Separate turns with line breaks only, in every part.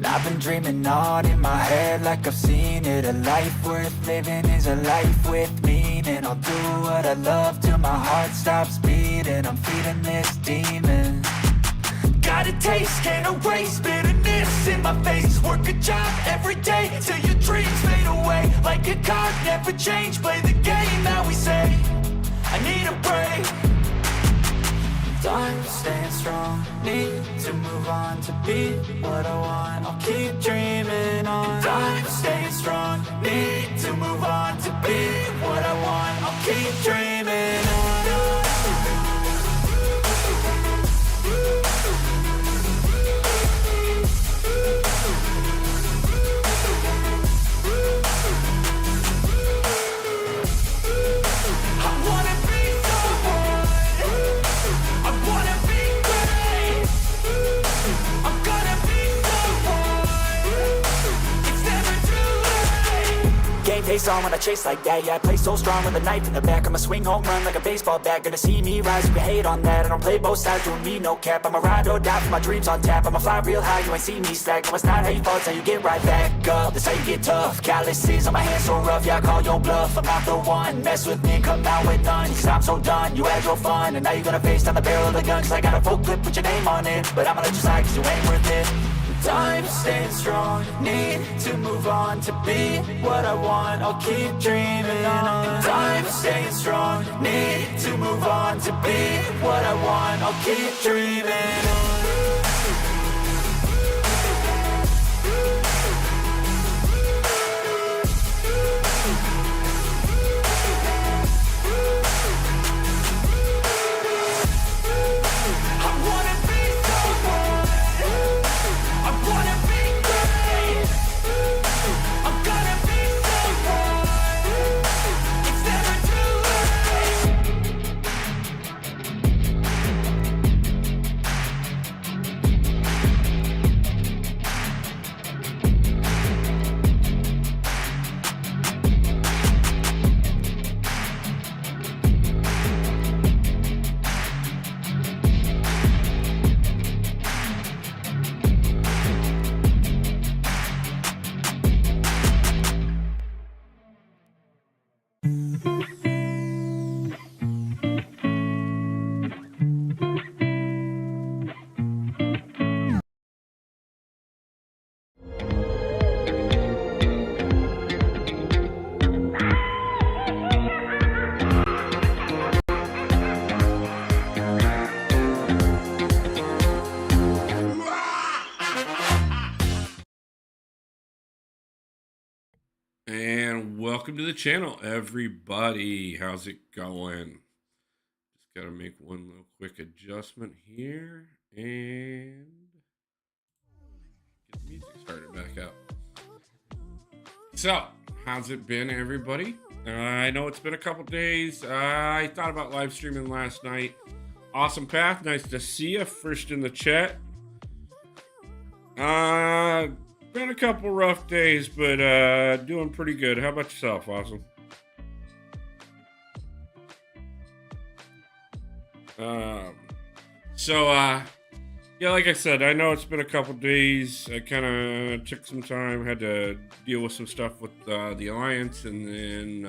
I've been dreaming on in my head like I've seen it. A life worth living is a life with meaning. I'll do what I love till my heart stops beating. I'm feeding this demon. Got a taste, can't erase bitterness in my face. Work a job every day till your dreams fade away. Like a card, never change, play the game that we say. I need a break. Time staying strong, need to move on to be what I want. I'll keep dreaming on. Time staying strong, need to move on to be what I want. I'll keep dreaming on. Face on when I chase like that, yeah, I play so strong with a knife in the back. I'ma swing home run like a baseball bat. Gonna see me rise, you can hate on that. I don't play both sides, doing me no cap. I'ma ride or die for my dreams on tap. I'ma fly real high, you ain't see me slack. No, it's not how you fall, it's how you get right back up. That's how you get tough, calluses on my hands so rough. Yeah, I call your bluff, I'm not the one. Mess with me and come out with none, cause I'm so done. You had your fun, and now you're gonna face down the barrel of the gun. Cause I got a full clip with your name on it, but I'ma let you slide cause you ain't worth it. Time staying strong, need to move on to be what I want. I'll keep dreaming on. Time staying strong, need to move on to be what I want. I'll keep dreaming on.
And welcome to the channel, everybody. How's it going? Just got to make one little quick adjustment here and get the music started back up. So, how's it been, everybody? I know it's been a couple days. I thought about live streaming last night. Awesome Path, nice to see you. First in the chat. Been a couple rough days, but doing pretty good. How about yourself, Awesome? Yeah, like I said, I know it's been a couple days. I kind of took some time, had to deal with some stuff with the Alliance, and then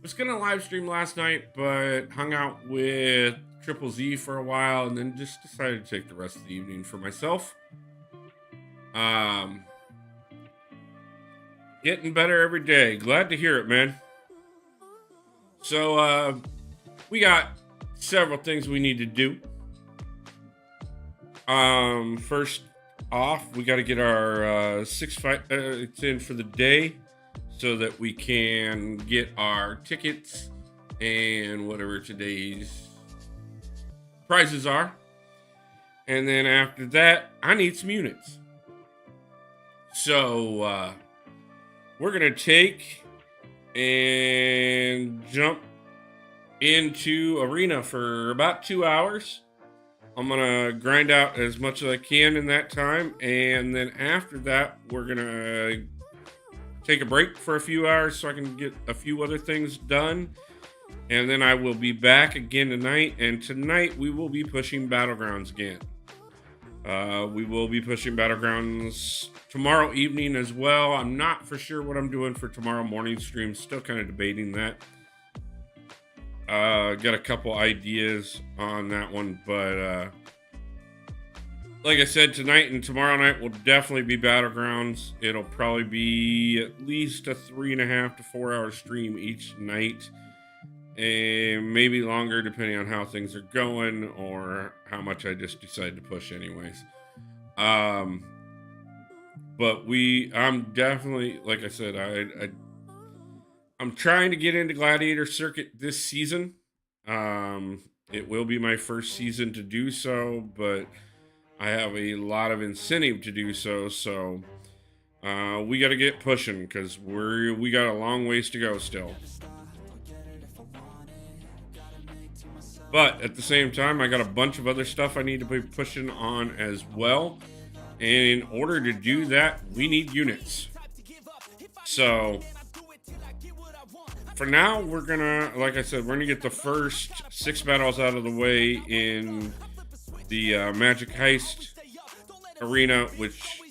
was gonna live stream last night, but hung out with Triple Z for a while, and then just decided to take the rest of the evening for myself. Getting better every day. Glad to hear it, man. So, we got several things we need to do. First off, we got to get our 6 fights in for the day so that we can get our tickets and whatever today's prizes are. And then after that, I need some units. So, we're going to take and jump into Arena for about 2 hours. I'm going to grind out as much as I can in that time. And then after that, we're going to take a break for a few hours so I can get a few other things done. And then I will be back again tonight. And tonight we will be pushing Battlegrounds again. We will be pushing Battlegrounds tomorrow evening as well. I'm not for sure what I'm doing for tomorrow morning stream. Still kind of debating that. Got a couple ideas on that one, but like I said, tonight and tomorrow night will definitely be Battlegrounds. It'll probably be at least a 3.5 to 4 hour stream each night, and maybe longer depending on how things are going or how much I just decide to push anyways. But I'm definitely, like I said, I'm trying to get into Gladiator Circuit this season. It will be my first season to do so, but I have a lot of incentive to do so. So we got to get pushing because we got a long ways to go still. But at the same time, I got a bunch of other stuff I need to be pushing on as well. And in order to do that, we need units. So for now, we're gonna, like I said, we're gonna get the first 6 battles out of the way in the Magic Heist arena, which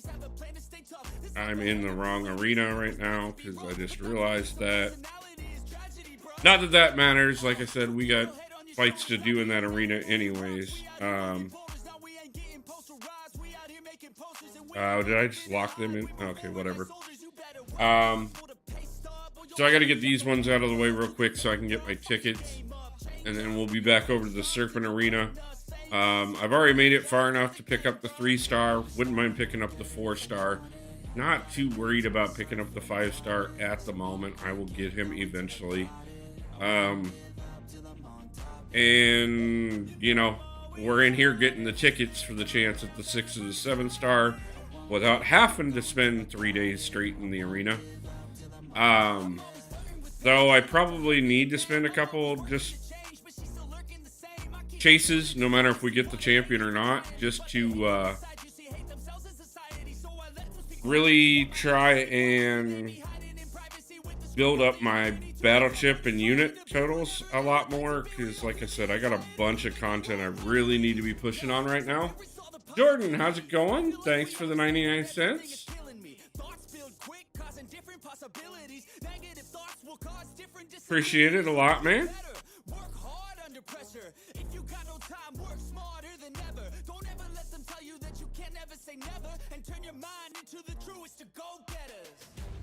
I'm in the wrong arena right now because I just realized that. Not that that matters. Like I said, we got fights to do in that arena anyways. Did I just lock them in? Okay, whatever. So I got to get these ones out of the way real quick so I can get my tickets. And then we'll be back over to the Serpent Arena. I've already made it far enough to pick up the 3-star. Wouldn't mind picking up the 4-star. Not too worried about picking up the 5-star at the moment. I will get him eventually. And, you know, we're in here getting the tickets for the chance at the 6 or the 7-star without having to spend 3 days straight in the arena. Though I probably need to spend a couple just chases, no matter if we get the champion or not, just to really try and build up my battle chip and unit totals a lot more, because like I said, I got a bunch of content I really need to be pushing on right now. Jordan, how's it going? Thanks for the 99 cents. Appreciate it a lot, man.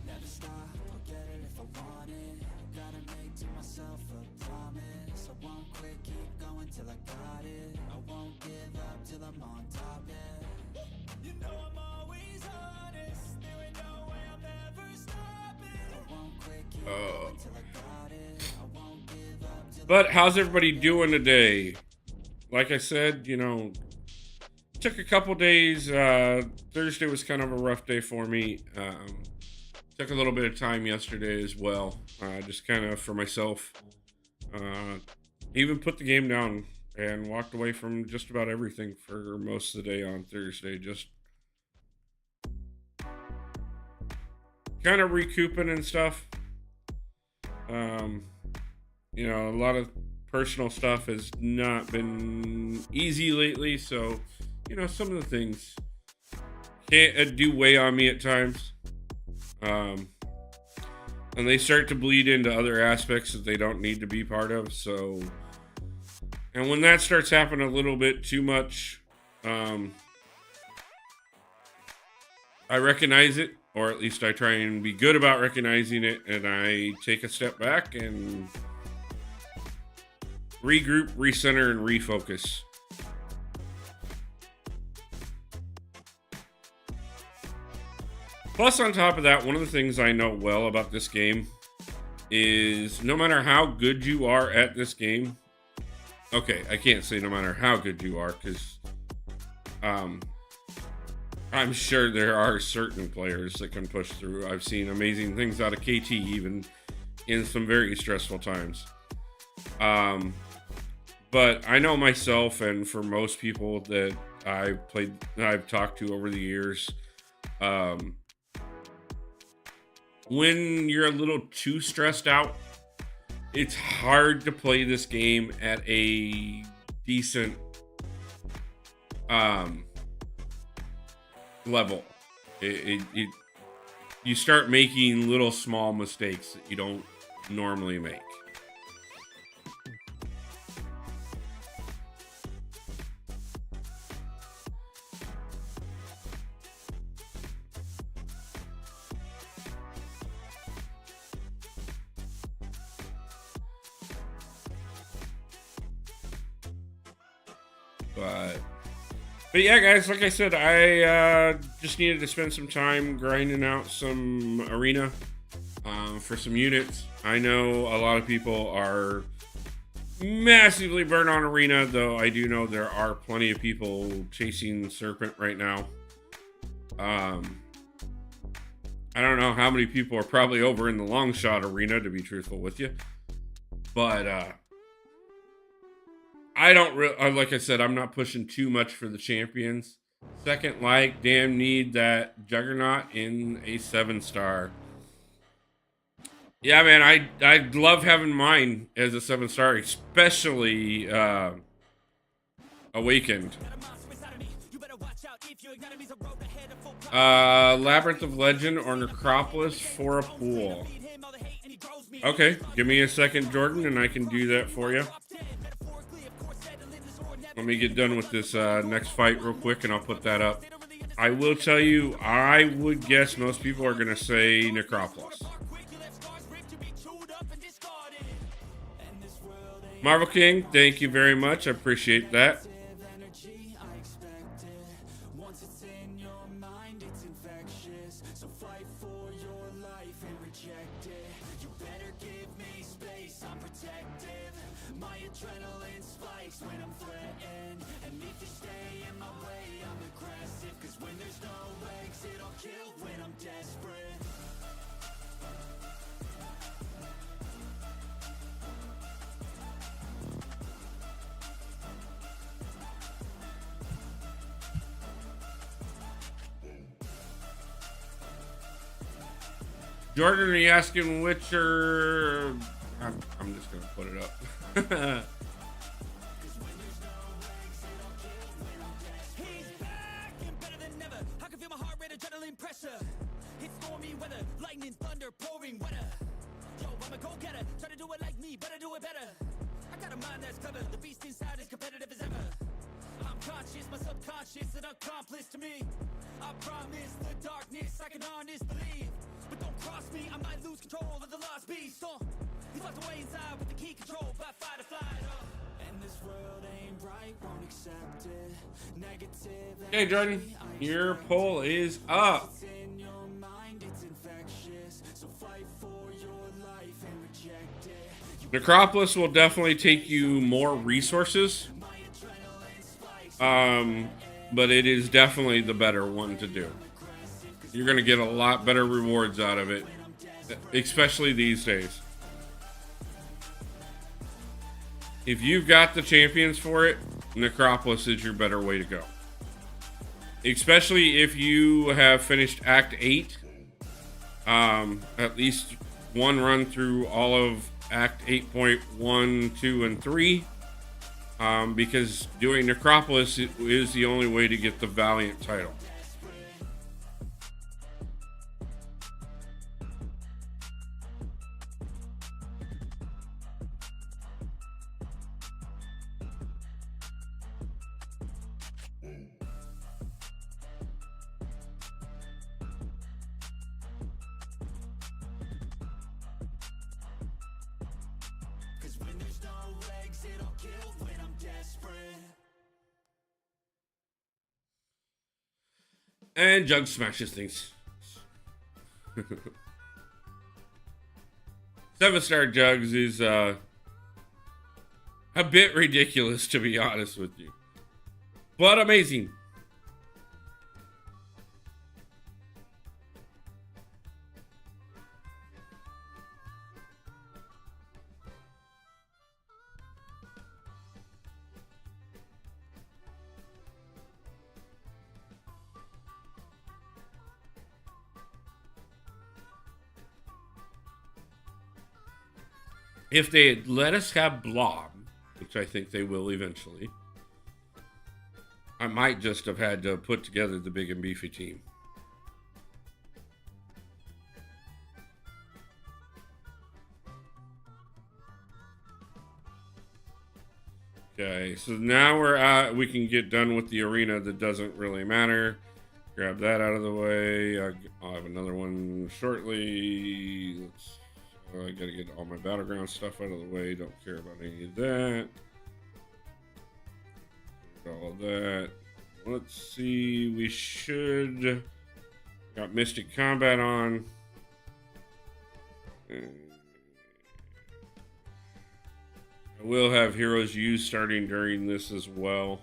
Never stop, I'll get it if I want it. Gotta make to myself a promise. I won't quit, keep going till I got it. I won't give up till I'm on top, yeah. You know I'm always honest. There ain't no way I'm ever stopping. I won't quit, keep going till I got it. I won't give up till.
But how's everybody doing today? Like I said, you know, took a couple days. Thursday was kind of a rough day for me. Took a little bit of time yesterday as well, just kind of for myself. Even put the game down and walked away from just about everything for most of the day on Thursday. Just kind of recouping and stuff. You know, a lot of personal stuff has not been easy lately, so, you know, some of the things can't do weigh on me at times. And they start to bleed into other aspects that they don't need to be part of. So, and when that starts happening a little bit too much, I recognize it, or at least I try and be good about recognizing it, and I take a step back and regroup, recenter, and refocus. Plus, on top of that, one of the things I know well about this game is no matter how good you are at this game, okay, I can't say no matter how good you are, because I'm sure there are certain players that can push through. I've seen amazing things out of KT even in some very stressful times. But I know myself, and for most people that I've talked to over the years, when you're a little too stressed out, it's hard to play this game at a decent level. You start making little small mistakes that you don't normally make. But yeah, guys, like I said, I just needed to spend some time grinding out some arena for some units. I know a lot of people are massively burnt on arena, though I do know there are plenty of people chasing Serpent right now. I don't know how many people are probably over in the long shot arena, to be truthful with you. But I don't really, like I said, I'm not pushing too much for the champions. Second, like, damn, need that Juggernaut in a 7-star. Yeah, man, I love having mine as a 7-star, especially Awakened. Labyrinth of Legend or Necropolis for a pool. Okay, give me a second, Jordan, and I can do that for you. Let me get done with this next fight real quick, and I'll put that up. I will tell you, I would guess most people are going to say Necropolis. Marvel King, thank you very much. I appreciate that. Jordan, are you asking which are... I'm just going to put it up. Okay, Jordan, your poll is up. Necropolis will definitely take you more resources, but it is definitely the better one to do. You're going to get a lot better rewards out of it, especially these days. If you've got the champions for it, Necropolis is your better way to go. Especially if you have finished Act 8. At least one run through all of Act 8.1, 2, and 3. Because doing Necropolis is the only way to get the Valiant title. And Jug smashes things. 7-star Jugs is a bit ridiculous, to be honest with you. But amazing. if they had let us have Blob, which I think they will eventually, I might just have had to put together the big and beefy team. Okay, so now we can get done with the arena that doesn't really matter. Grab that out of the way. I'll have another one shortly. I gotta get all my battleground stuff out of the way. Don't care about any of that. All of that. Let's see. We should got Mystic Combat on. I will have Heroes U starting during this as well.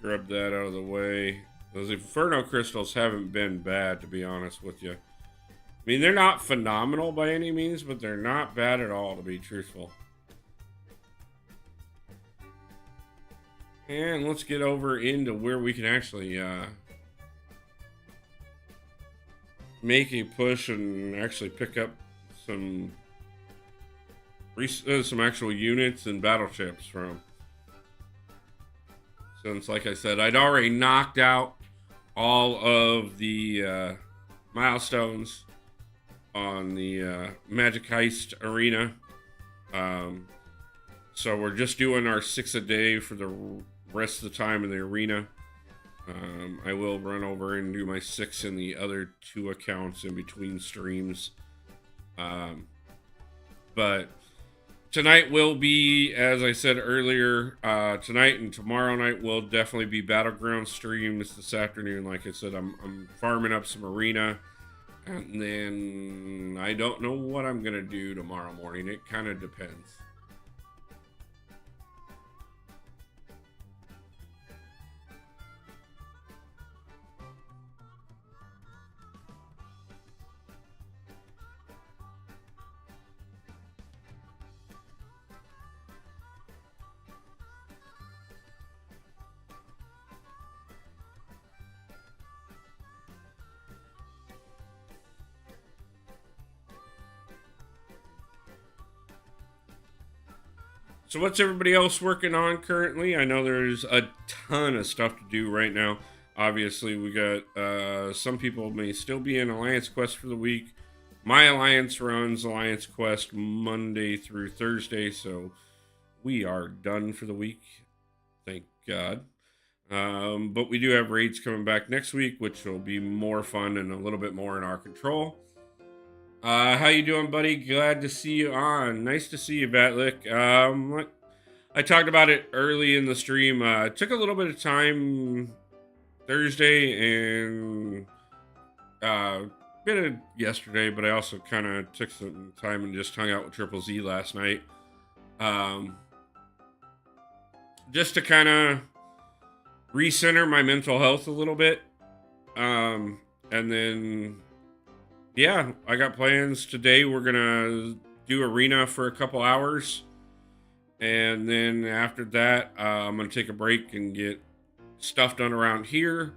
Grab that out of the way. Those Inferno Crystals haven't been bad, to be honest with you. I mean, they're not phenomenal by any means, but they're not bad at all, to be truthful. And let's get over into where we can actually make a push and actually pick up some actual units and battleships from. Since, like I said, I'd already knocked out all of the milestones on the Magic Heist arena. So we're just doing our 6 a day for the rest of the time in the arena. I will run over and do my 6 in the other 2 accounts in between streams. But tonight will be, as I said earlier, tonight and tomorrow night will definitely be Battleground streams. This afternoon, like I said, I'm farming up some arena. And then I don't know what I'm going to do tomorrow morning. It kind of depends. So what's everybody else working on currently? I know there's a ton of stuff to do right now. Obviously, we got some people may still be in Alliance Quest for the week. My Alliance runs Alliance Quest Monday through Thursday, so we are done for the week. Thank God. But we do have raids coming back next week, which will be more fun and a little bit more in our control. How you doing, buddy? Glad to see you on. Nice to see you, Vatlik. I talked about it early in the stream. It took a little bit of time Thursday and bit of yesterday, but I also kind of took some time and just hung out with Triple Z last night. Just to kind of recenter my mental health a little bit. And then, yeah, I got plans today. We're going to do arena for a couple hours. And then after that, I'm going to take a break and get stuff done around here.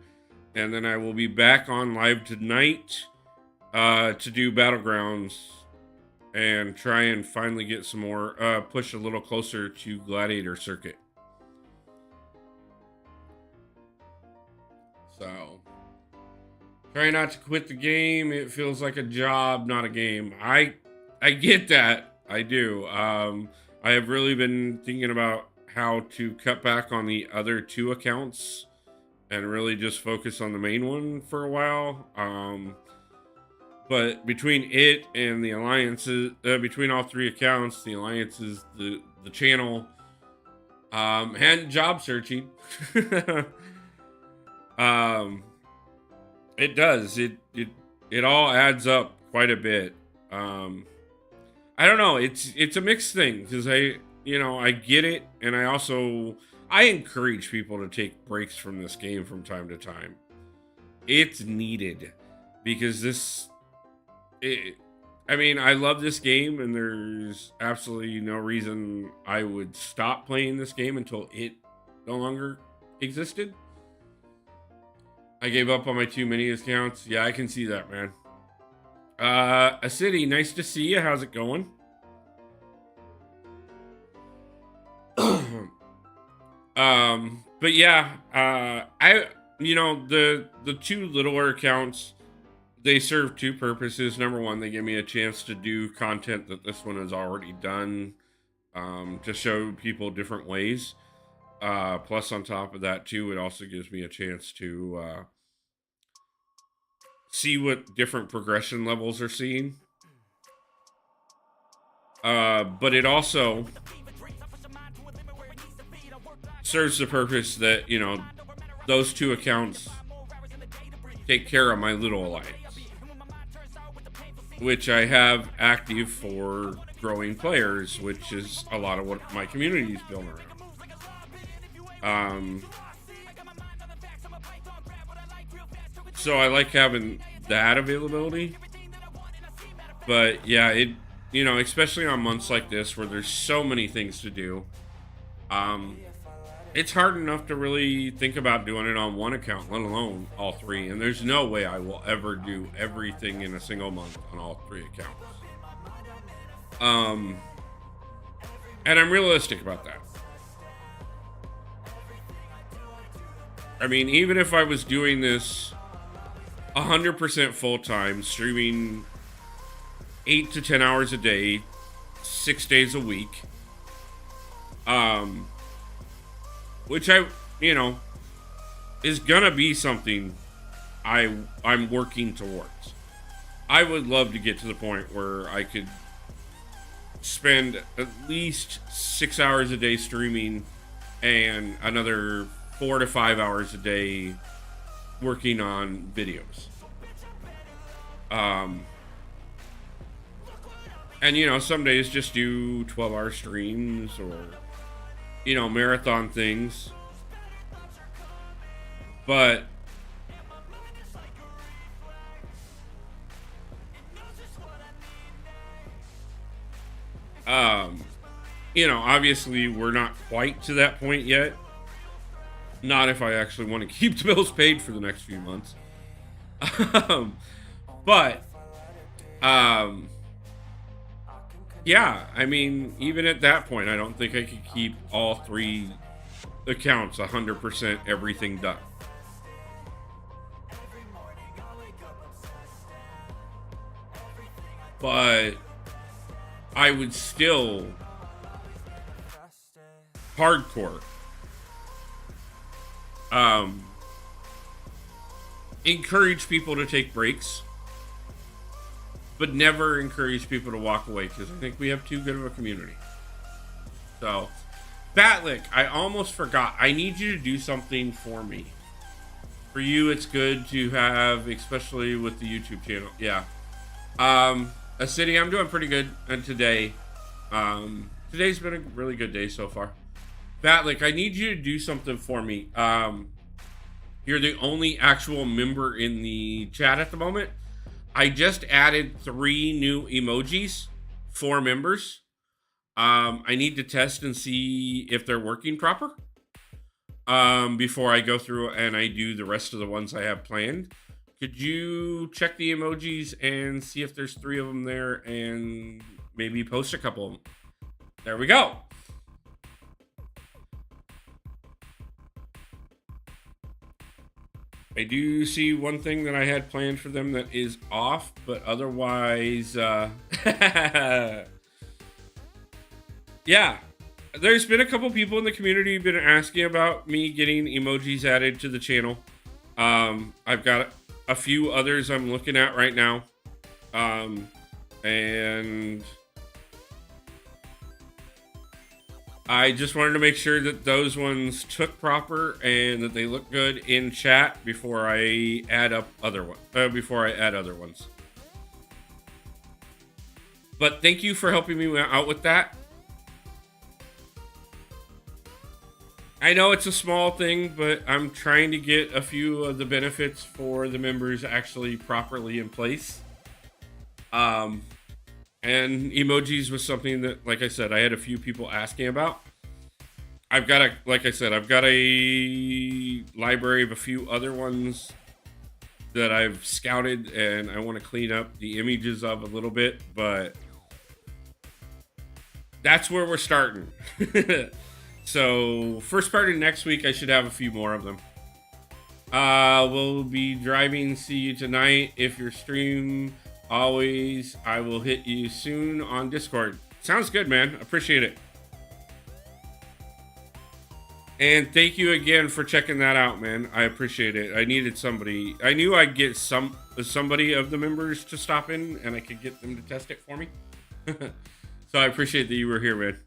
And then I will be back on live tonight to do Battlegrounds and try and finally get some more, push a little closer to Gladiator Circuit. So, try not to quit the game. It feels like a job, not a game. I get that. I do. I have really been thinking about how to cut back on the other 2 accounts and really just focus on the main one for a while. But between it and the alliances, between all 3 accounts, the alliances, the channel, and job searching, it does. It all adds up quite a bit. I don't know. It's a mixed thing because I get it, and I encourage people to take breaks from this game from time to time. It's needed because I love this game, and there's absolutely no reason I would stop playing this game until it no longer existed. I gave up on my 2 mini accounts. Yeah, I can see that, man. A city, nice to see you. How's it going? But yeah, the two littler accounts, they serve two purposes. Number one, they give me a chance to do content that this one has already done, to show people different ways. Plus, on top of that, too, it also gives me a chance to see what different progression levels are seeing. But it also serves the purpose that, those two accounts take care of my little alliance, which I have active for growing players, which is a lot of what my community is built around. So I like having that availability. But yeah, especially on months like this where there's so many things to do, it's hard enough to really think about doing it on one account, let alone all three. And there's no way I will ever do everything in a single month on all three accounts. And I'm realistic about that. I mean, even if I was doing this 100% full time, streaming 8 to 10 hours a day, 6 days a week, which is gonna be something I'm working towards. I would love to get to the point where I could spend at least 6 hours a day streaming and another 4 to 5 hours a day working on videos. And some days just do 12-hour streams or marathon things. But obviously we're not quite to that point yet. Not if I actually want to keep the bills paid for the next few months. But yeah, I mean, even at that point, I don't think I could keep all three accounts 100% everything done. But I would still hardcore encourage people to take breaks, but never encourage people to walk away, because I think we have too good of a community. So, Batlick, I almost forgot. I need you to do something for me. For you, it's good to have, especially with the YouTube channel. Yeah. A city, I'm doing pretty good today. Today's been a really good day so far. Batlick, I need you to do something for me. You're the only actual member in the chat at the moment. I just added 3 new emojis for members. I need to test and see if they're working proper before I go through and I do the rest of the ones I have planned. Could you check the emojis and see if there's 3 of them there and maybe post a couple of them? There we go. I do see one thing that I had planned for them that is off, but otherwise, yeah. There's been a couple people in the community who've been asking about me getting emojis added to the channel. I've got a few others I'm looking at right now. And I just wanted to make sure that those ones took proper and that they look good in chat before I add up other ones. But thank you for helping me out with that. I know it's a small thing, but I'm trying to get a few of the benefits for the members actually properly in place. And emojis was something that, like I said, I had a few people asking about. I've got a library of a few other ones that I've scouted and I want to clean up the images of a little bit, but that's where we're starting. So first part of next week, I should have a few more of them. We'll be driving. See you tonight. If your stream always, I will hit you soon on Discord. Sounds good, man. Appreciate it. And thank you again for checking that out, man. I appreciate it. I needed somebody. I knew I'd get somebody of the members to stop in, and I could get them to test it for me. So I appreciate that you were here, man.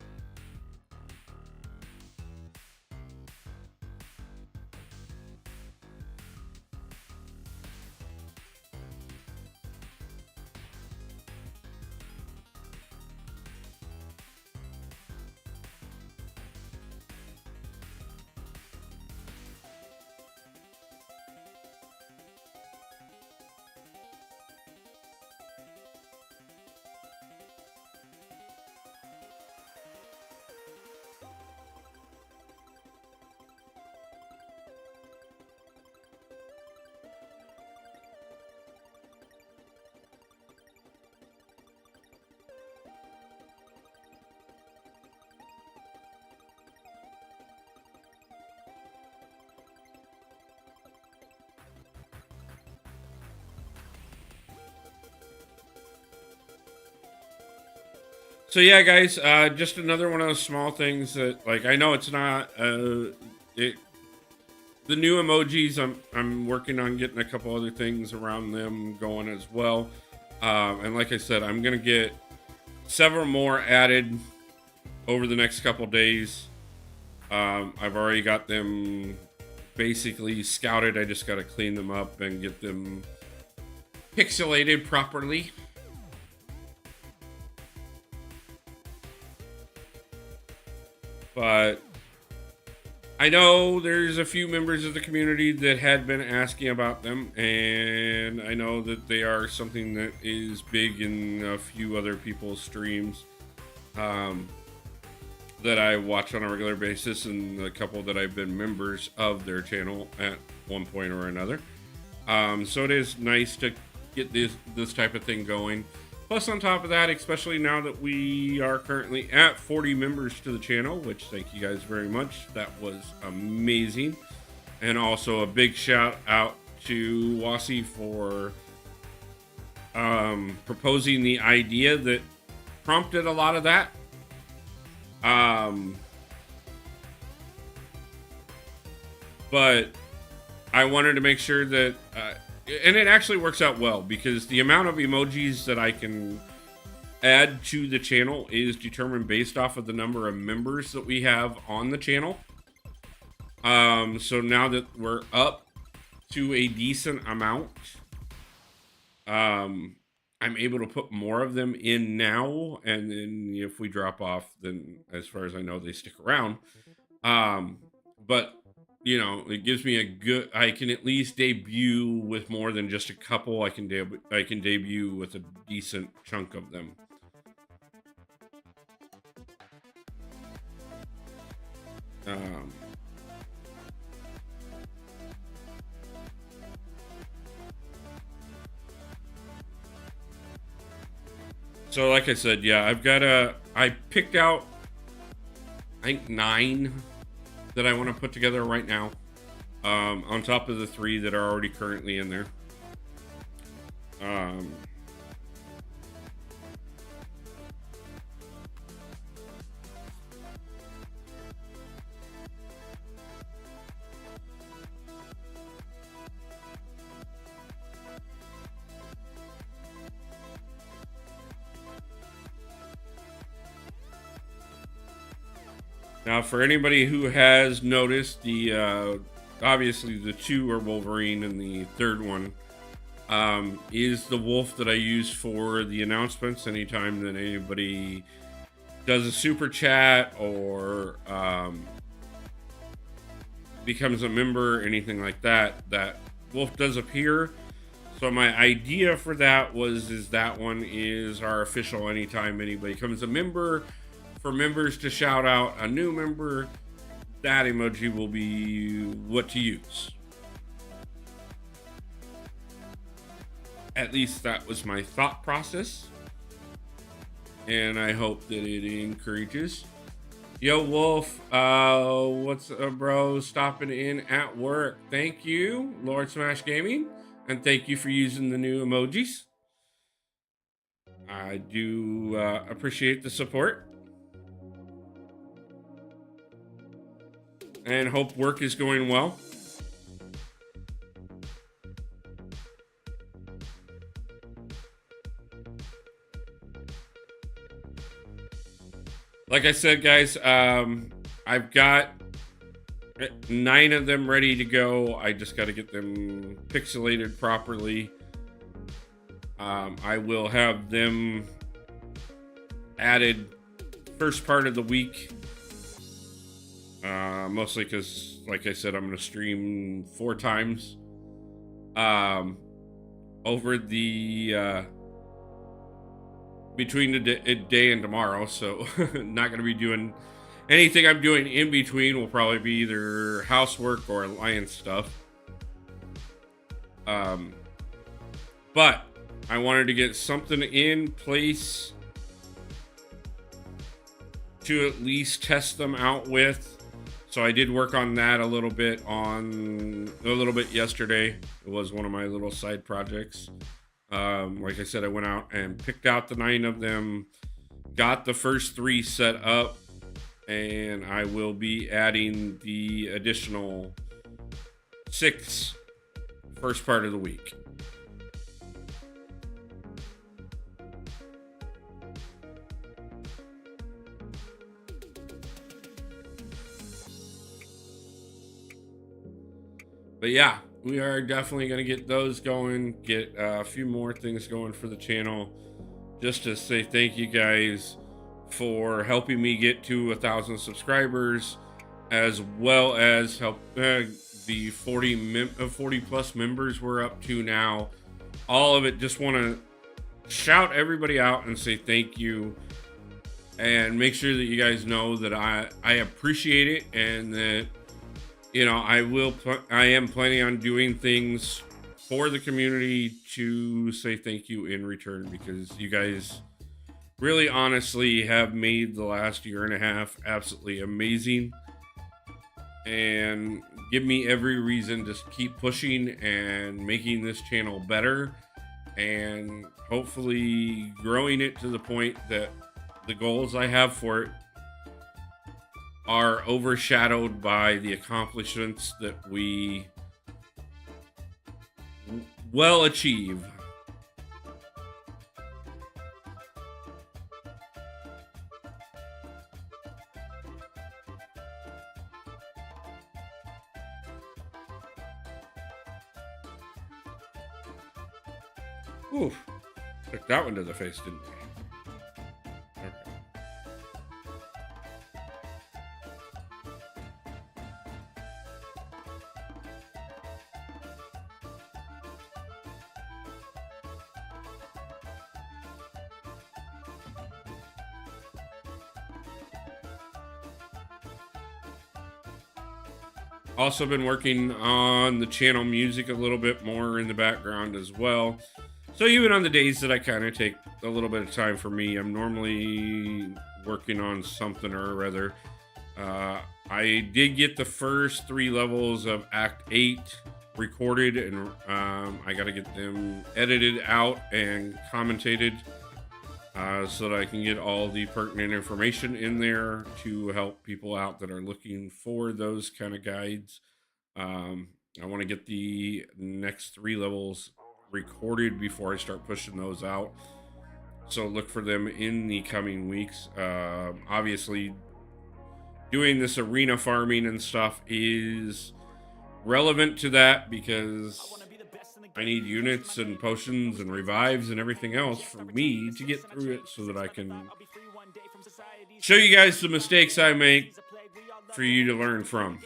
So yeah, guys, just another one of those small things that, like, I know it's not the new emojis. I'm working on getting a couple other things around them going as well. And like I said, I'm gonna get several more added over the next couple days. I've already got them basically scouted. I just got to clean them up and get them pixelated properly. But I know there's a few members of the community that had been asking about them, and I know that they are something that is big in a few other people's streams that I watch on a regular basis, and a couple that I've been members of their channel at one point or another. So it is nice to get this type of thing going. Plus, on top of that, especially now that we are currently at 40 members to the channel, which thank you guys very much. That was amazing. And also a big shout out to Wasi for proposing the idea that prompted a lot of that. But I wanted to make sure that... and it actually works out well, because the amount of emojis that I can add to the channel is determined based off of the number of members that we have on the channel. So now that we're up to a decent amount, I'm able to put more of them in now, and then if we drop off, then as far as I know, they stick around. But you know, it gives me a good, I can at least debut with more than just a couple. I can debut with a decent chunk of them. So like I said, yeah, I picked out, I think 9 that I want to put together right now, on top of the 3 that are already currently in there. Now, for anybody who has noticed, the obviously the 2 are Wolverine, and the third one is the wolf that I use for the announcements. Anytime that anybody does a super chat or becomes a member, anything like that, that wolf does appear. So my idea for that is that one is our official anytime anybody becomes a member. For members to shout out a new member, that emoji will be what to use. At least that was my thought process. And I hope that it encourages. Yo, Wolf, what's up, bro? Stopping in at work. Thank you, Lord Smash Gaming. And thank you for using the new emojis. I do appreciate the support. And hope work is going well. Like I said, guys, I've got 9 of them ready to go. I just got to get them pixelated properly. I will have them added first part of the week. Mostly because, like I said, I'm going to stream 4 times over the between the day and tomorrow. So not going to be doing anything I'm doing in between. Will probably be either housework or Alliance stuff. But I wanted to get something in place to at least test them out with. So I did work on that a little bit yesterday. It was one of my little side projects. Like I said, I went out and picked out the 9 of them, got the first 3 set up, and I will be adding the additional 6 first part of the week. But yeah, we are definitely going to get those going, get a few more things going for the channel. Just to say thank you guys for helping me get to 1,000 subscribers, as well as help the 40 plus members we're up to now. All of it, just want to shout everybody out and say thank you, and make sure that you guys know that I appreciate it, and that, you know, I am planning on doing things for the community to say thank you in return, because you guys really honestly have made the last year and a half absolutely amazing, and give me every reason to keep pushing and making this channel better, and hopefully growing it to the point that the goals I have for it are overshadowed by the accomplishments that we well achieve. Oof, took that one to the face, didn't we? Also been working on the channel music a little bit more in the background as well. So even on the days that I kind of take a little bit of time for me, I'm normally working on something or other. I did get the first 3 levels of Act 8 recorded, and I got to get them edited out and commentated so that I can get all the pertinent information in there to help people out that are looking for those kind of guides. I want to get the next 3 levels recorded before I start pushing those out, so look for them in the coming weeks. Obviously, doing this arena farming and stuff is relevant to that, because I need units and potions and revives and everything else for me to get through it, so that I can show you guys the mistakes I make for you to learn from.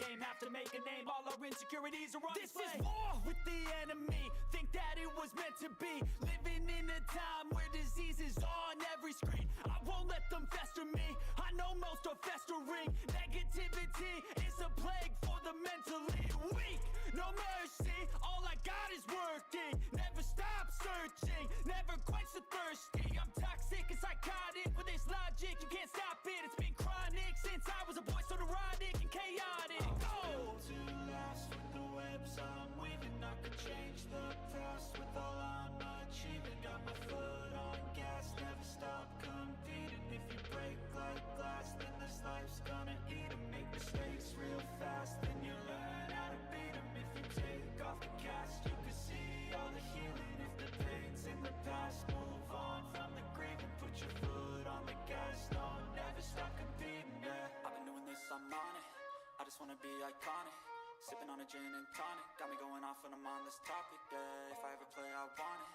Living in a time where disease is on every screen. I won't let them fester me. I know most are festering. Negativity is a plague for the mentally weak. No mercy, all I got is working. Never stop searching. searching, never quite so thirsty. I'm toxic and psychotic with this logic, you can't stop it. It's been chronic since I was a boy, so neurotic and chaotic. Oh, to last with the webs I'm weaving, I could change the past with all I'm achieving. Got my foot on gas, never stop competing. If you break like glass, then this life's gonna eat 'em. Make mistakes real fast, then you learn how to beat 'em. If you take off the cast, you can see all the healing. If the pain's in the past, move on from the grave and put your foot on the gas. No, never stop competing, yeah. I've been doing this, I'm on it. I just wanna be iconic. Sipping on a gin and tonic, got me going off when I'm on this topic, yeah. If I ever play, I want it.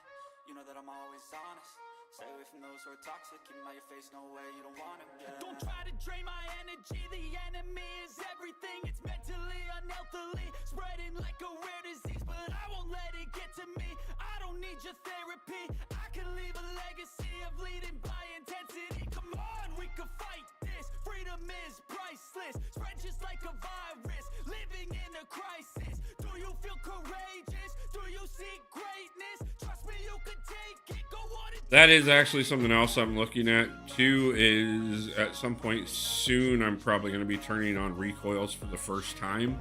You know that I'm always honest. Stay away from those who are toxic. Keep 'em out your face, no way, you don't want it, yeah. Don't try to drain my energy. The enemy is everything. It's mentally, unhealthily, spreading like a rare disease. But I won't let it get to me. I don't need your therapy. I can leave a legacy of leading by intensity. Come on, we can fight this. Freedom is priceless. Spread just like a virus. Living in a crisis. Do you feel courageous? Do you seek greatness? Trust me, you can take it. Go on and
That is actually something else I'm looking at too. Is at some point soon I'm probably going to be turning on recoils for the first time.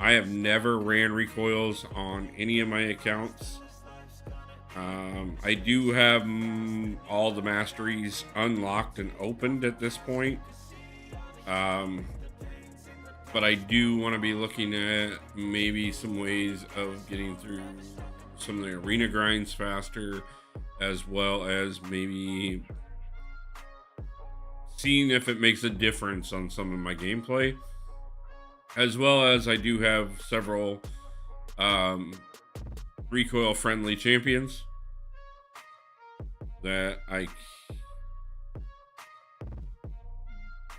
I have never ran recoils on any of my accounts. I do have all the masteries unlocked and opened at this point. But I do want to be looking at maybe some ways of getting through some of the arena grinds faster, as well as maybe seeing if it makes a difference on some of my gameplay. As well as I do have several recoil friendly champions that I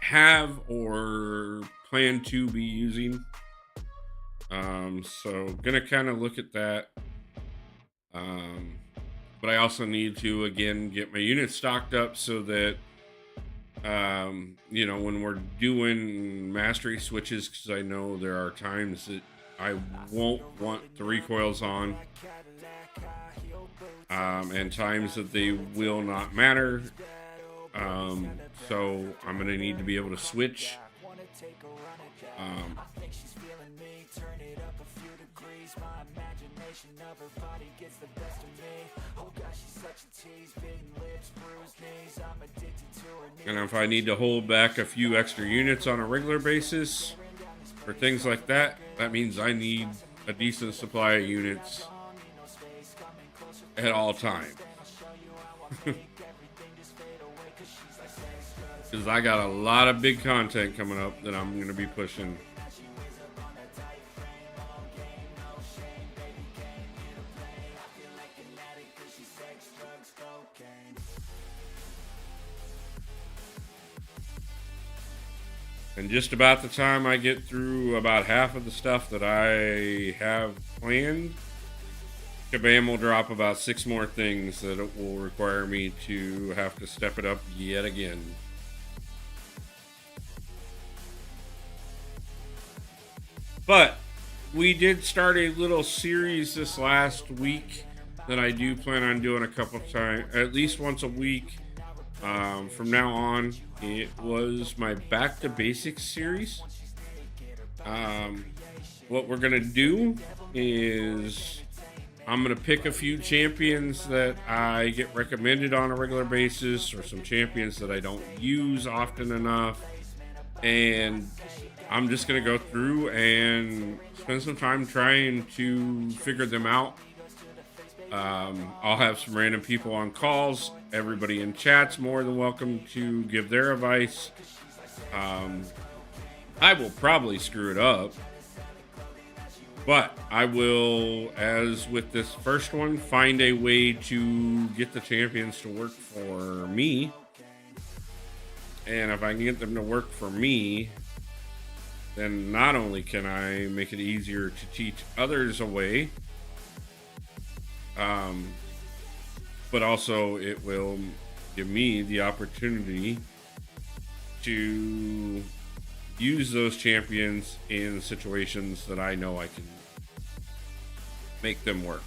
have or plan to be using. So gonna kind of look at that. But I also need to again get my units stocked up so that you know, when we're doing mastery switches, because I know there are times that I won't want the recoils on, and times that they will not matter. So I'm gonna need to be able to switch. And if I need to hold back a few extra units on a regular basis for things like that, that means I need a decent supply of units at all times. Because I got a lot of big content coming up that I'm going to be pushing. And just about the time I get through about half of the stuff that I have planned, Kabam will drop about 6 more things that it will require me to have to step it up yet again. But we did start a little series this last week that I do plan on doing a couple of times, at least once a week. From now on, it was my Back to Basics series. What we're going to do is I'm going to pick a few champions that I get recommended on a regular basis, or some champions that I don't use often enough. And I'm just going to go through and spend some time trying to figure them out. I'll have some random people on calls. Everybody in chat's more than welcome to give their advice. I will probably screw it up, but I will, as with this first one, find a way to get the champions to work for me. And if I can get them to work for me, then not only can I make it easier to teach others a way, but also it will give me the opportunity to use those champions in situations that I know I can make them work.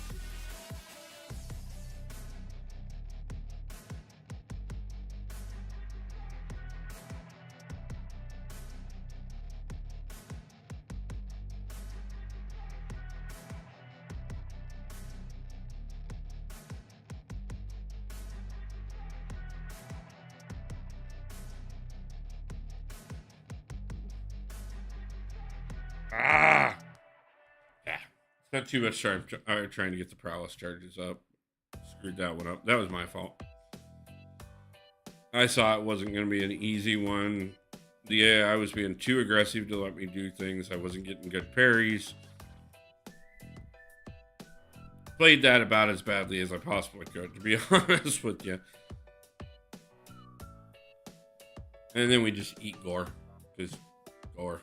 Not too much time trying to get the prowess charges up. Screwed that one up. That was my fault. I saw it wasn't going to be an easy one. Yeah, I was being too aggressive to let me do things. I wasn't getting good parries. Played that about as badly as I possibly could, to be honest with you. And then we just eat gore. Because gore.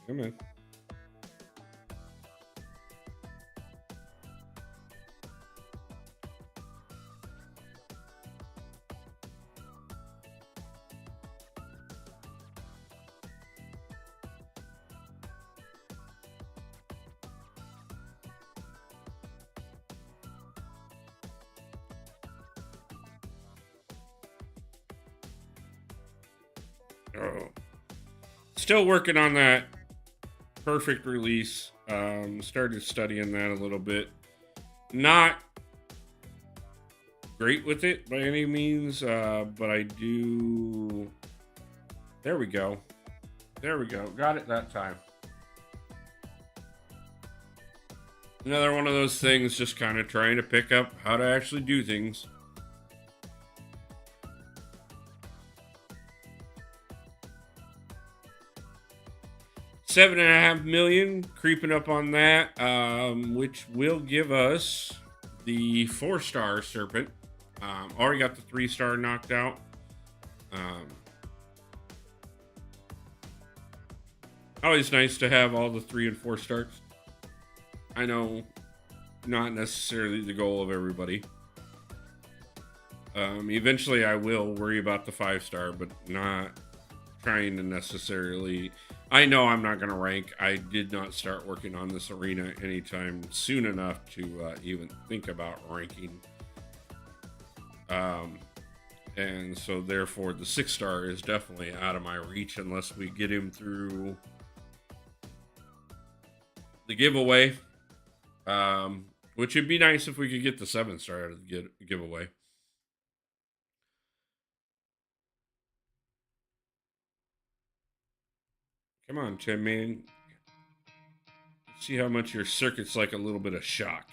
Come on. Oh. Still working on that perfect release. Started studying that a little bit. Not great with it by any means, but I do. There we go. There we go. Got it that time. Another one of those things, just kind of trying to pick up how to actually do things. $7.5 million, creeping up on that, which will give us the 4-star Serpent. Already got the 3-star knocked out. Always nice to have all the 3 and 4 stars. I know, not necessarily the goal of everybody. Eventually I will worry about the 5-star, but not trying to necessarily. I know I'm not going to rank. I did not start working on this arena anytime soon enough to even think about ranking. And so therefore the 6-star is definitely out of my reach unless we get him through the giveaway. Which would be nice if we could get the 7-star out of the giveaway. Come on, Tim, man. See how much your circuit's like a little bit of shock.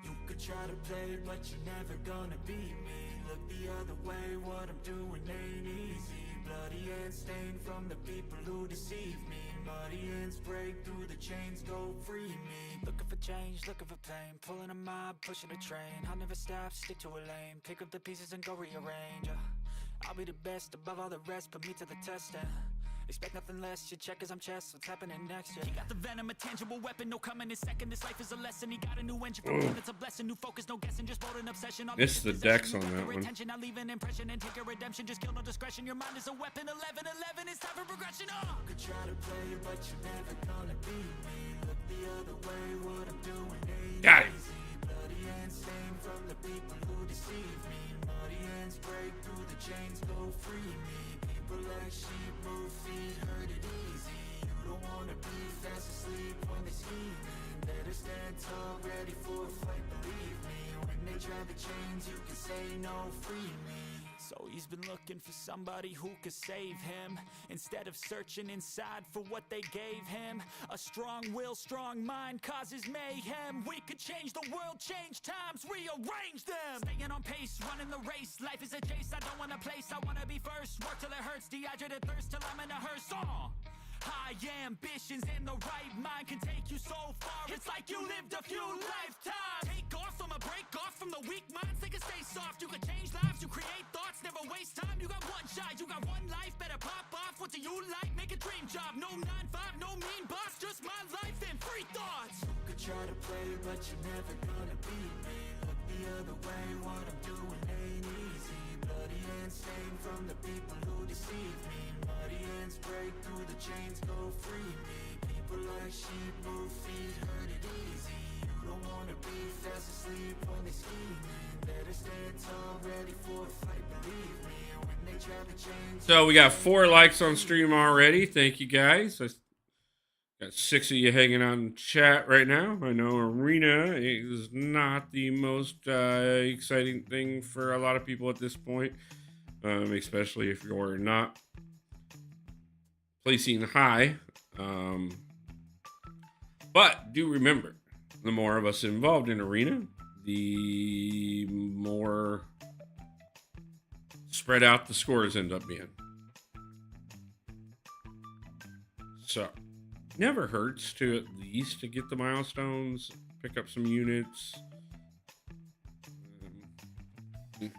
You could try to play, but you're never gonna beat me. Look the other way, what I'm doing ain't easy. Bloody hands stained from the people who deceive me. Muddy hands break through the chains, go free me. Looking for change, looking for pain. Pulling a mob, pushing a train. I'll never stop, stick to a lane. Pick up the pieces and go rearrange. I'll be the best above all the rest, put me to the test and expect nothing less, you check as I'm chess, what's happening next, yeah. He got the venom, a tangible weapon, no coming in second. This life is a lesson, he got a new engine from him, it's a blessing. New focus, no guessing, just bold and obsession.
It's the decks on that one.
Attention, I leave an impression and take a redemption, just kill no discretion. Your mind is a weapon, 11-11, it's time for progression, You could try to play, but you're never gonna beat me. Look the other way, what I'm doing ain't
got it.
easy. Bloody hands stained from the people who deceive me. Muddy hands break through the chains, go free me. People like sheep move feet, hurt it easy. You don't wanna be fast asleep when they scheming. Better stand tall, ready for a fight, believe me. When they try the chains, you can say no, free me. So he's been looking for somebody who could save him, instead of searching inside for what they gave him. A strong will, strong mind causes mayhem. We could change the world, change times, rearrange them. Staying on pace, running the race. Life is a chase, I don't want a place, I wanna be first. Work till it hurts, dehydrated thirst till I'm in a hearse. High ambitions and the right mind can take you so far. It's like you lived a few lifetimes. Take off from a break off from the weak minds. They can stay soft. You can change lives. You create thoughts. Never waste time. You got one shot. You got one life. Better pop off. What do you like? Make a dream job. No 9-5. No mean boss. Just my life and free thoughts. You could try to play, but you're never gonna beat me. Look the other way. What I'm doing ain't easy. Bloody hands stained from the people who deceive me. Muddy hands break through the chains, go free me. People like sheep move feet, hurt it easy. You don't wanna be fast asleep when they scheming. Better stand tall, ready for a fight, believe me. When they try to change.
So we got 4 likes on stream already. Thank you guys. I Got 6 of you hanging out in chat right now. I know Arena is not the most exciting thing for a lot of people at this point, especially if you're not placing high. But do remember, the more of us involved in Arena, the more spread out the scores end up being. So, never hurts to at least to get the milestones, pick up some units.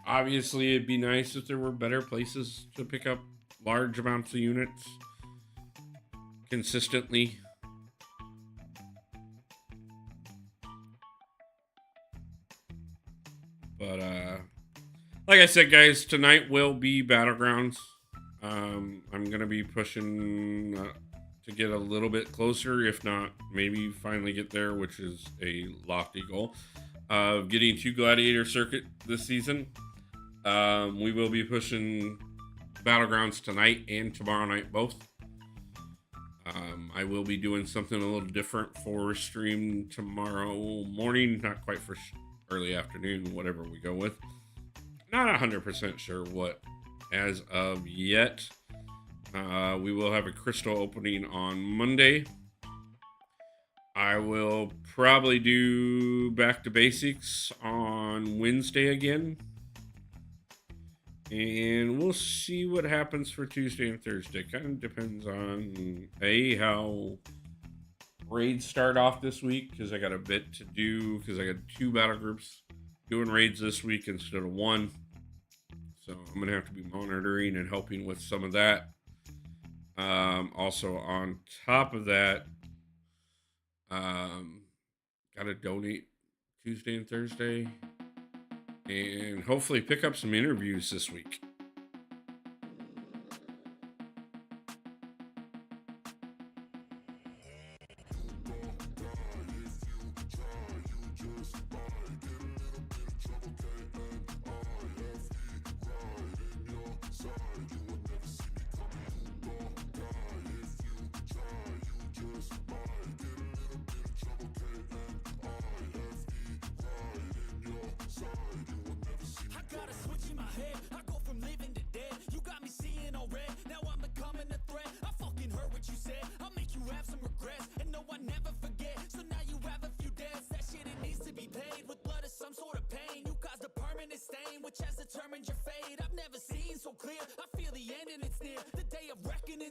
Obviously, it'd be nice if there were better places to pick up large amounts of units consistently. But like I said, guys, tonight will be Battlegrounds. I'm gonna be pushing to get a little bit closer, if not maybe finally get there, which is a lofty goal of getting to Gladiator Circuit this season. We will be pushing Battlegrounds tonight and tomorrow night both. I will be doing something a little different for stream tomorrow morning, not quite for early afternoon, whatever we go with. Not 100% sure what as of yet. We will have a crystal opening on Monday. I will probably do back to basics on Wednesday again. And we'll see what happens for Tuesday and Thursday. Kind of depends on how raids start off this week, because I got a bit to do, because I got 2 battle groups doing raids this week instead of 1. So I'm going to have to be monitoring and helping with some of that. Also, on top of that, got to donate Tuesday and Thursday. And hopefully pick up some interviews this week.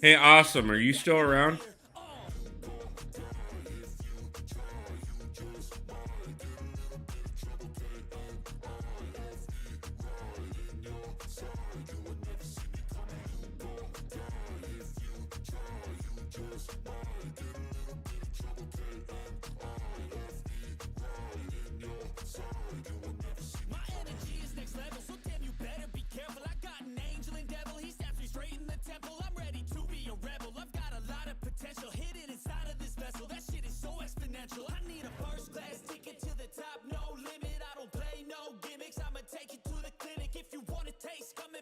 Hey, awesome. Are you still around?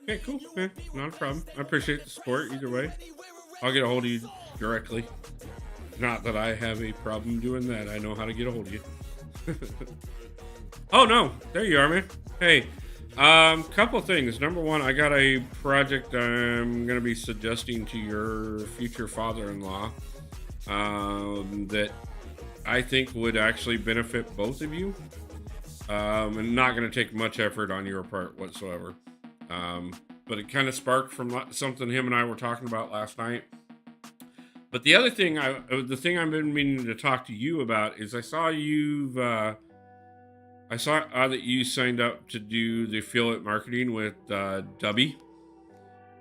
Okay, cool, man. Not a problem. I appreciate the support either way. I'll get a hold of you directly. Not that I have a problem doing that. I know how to get a hold of you. Oh, no. There you are, man. Hey, couple things. Number one, I got a project I'm going to be suggesting to your future father-in-law that I think would actually benefit both of you. And not going to take much effort on your part whatsoever. But it kind of sparked from something him and I were talking about last night. But the other thing, the thing I've been meaning to talk to you about is I saw that you signed up to do the affiliate marketing with Dubby.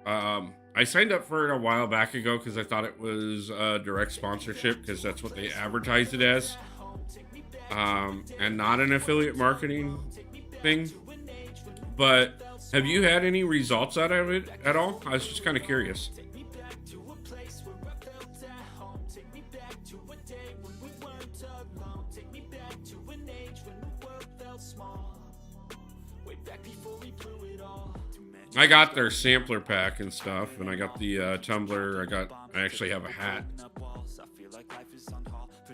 I signed up for it a while back ago because I thought it was a direct sponsorship because that's what they advertised it as, and not an affiliate marketing thing. But have you had any results out of it at all? I was just kind of curious. I got their sampler pack and stuff, and I got the tumbler. I actually have a hat.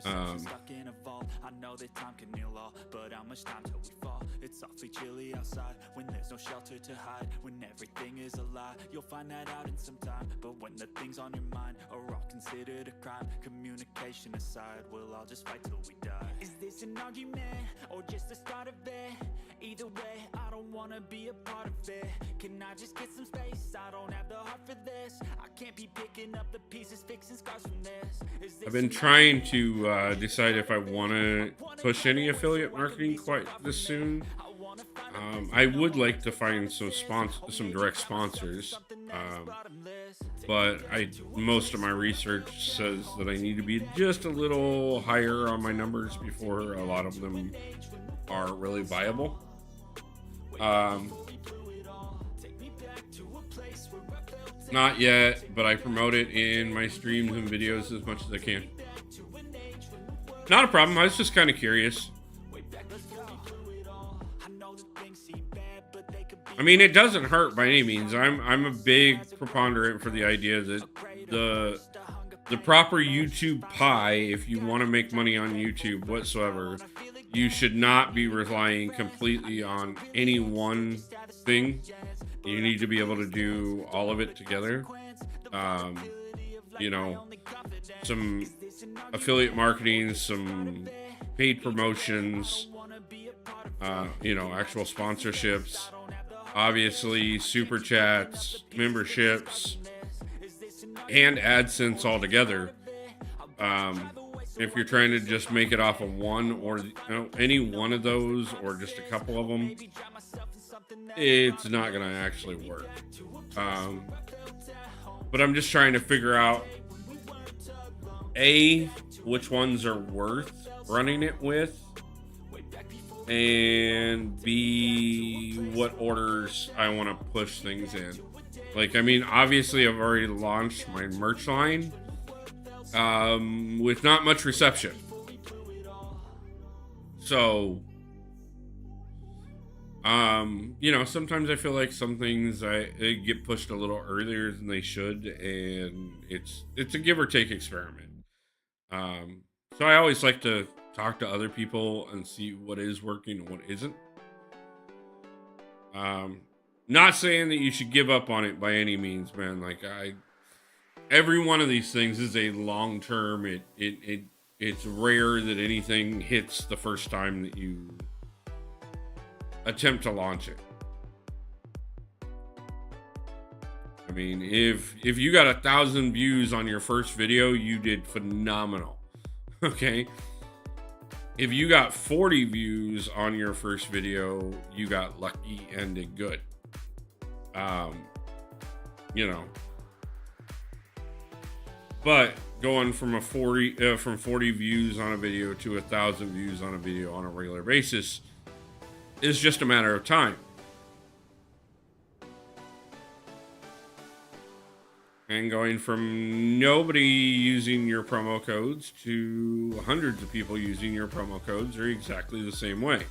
Stuck in a vault. I know that time can heal all, but how much time till we fall? It's awfully chilly outside when there's no shelter to hide. When everything is a lie, you'll find that out in some time. But when the things on your mind are all considered a crime, communication aside, we'll all just fight till we die. Is this an argument or just the start of it? Either way, I don't wanna be a part of it. Can I just get some space? I don't have the heart for this. I can't be picking up the pieces, fixing scars from this. Is this
I've been trying to decide if I want to push any affiliate marketing quite this soon. I would like to find some direct sponsors, but most of my research says that I need to be just a little higher on my numbers before a lot of them are really viable. Not yet, but I promote it in my streams and videos as much as I can. Not a problem. I was just kind of curious. I mean, it doesn't hurt by any means. I'm a big proponent for the idea that the proper YouTube pie, if you want to make money on YouTube whatsoever, you should not be relying completely on any one thing. You need to be able to do all of it together. Some affiliate marketing, some paid promotions, actual sponsorships, obviously super chats, memberships, and AdSense all together. If you're trying to just make it off of one or any one of those or just a couple of them, it's not going to actually work. But I'm just trying to figure out A, which ones are worth running it with, and B, what orders I want to push things in. Like, I mean, obviously I've already launched my merch line with not much reception. So, sometimes I feel like some things they get pushed a little earlier than they should, and it's a give or take experiment. So I always like to talk to other people and see what is working and what isn't. Not saying that you should give up on it by any means, man. Like every one of these things is a long term. It's rare that anything hits the first time that you attempt to launch it. I mean, if you got 1,000 views on your first video, you did phenomenal. Okay. If you got 40 views on your first video, you got lucky and did good. But going from 40 views on a video to 1,000 views on a video on a regular basis is just a matter of time. And going from nobody using your promo codes to hundreds of people using your promo codes are exactly the same way.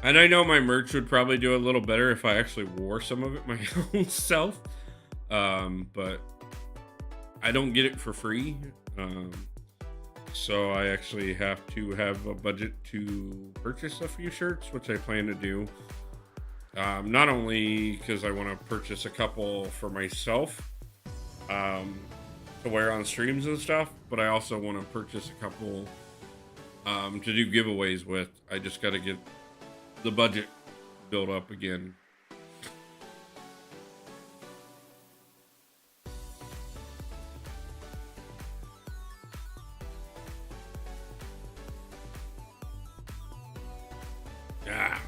And I know my merch would probably do a little better if I actually wore some of it my own self. But I don't get it for free. So I actually have to have a budget to purchase a few shirts, which I plan to do. Not only because I want to purchase a couple for myself to wear on streams and stuff, but I also want to purchase a couple to do giveaways with. I just got to get the budget built up again. Yeah.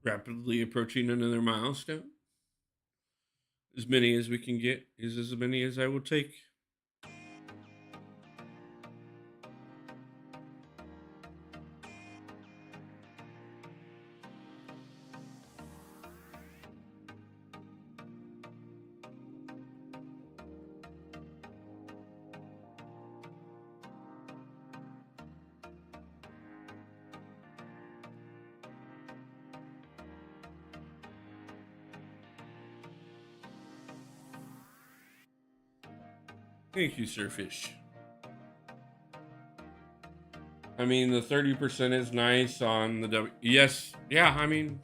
rapidly approaching another milestone. As many as we can get is as many as I will take. Thank you, Sirfish. I mean, the 30% is nice on the W. Yes, yeah, I mean,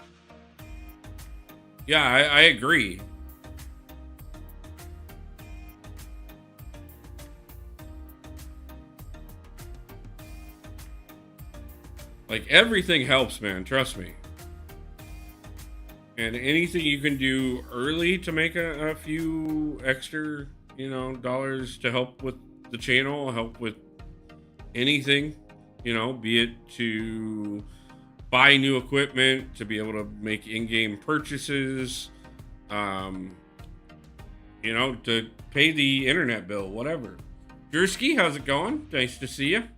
yeah, I agree. Like, everything helps, man, trust me. And anything you can do early to make a few extra, dollars to help with the channel, help with anything, be it to buy new equipment, to be able to make in-game purchases, to pay the internet bill, whatever. Drewski, how's it going? Nice to see you.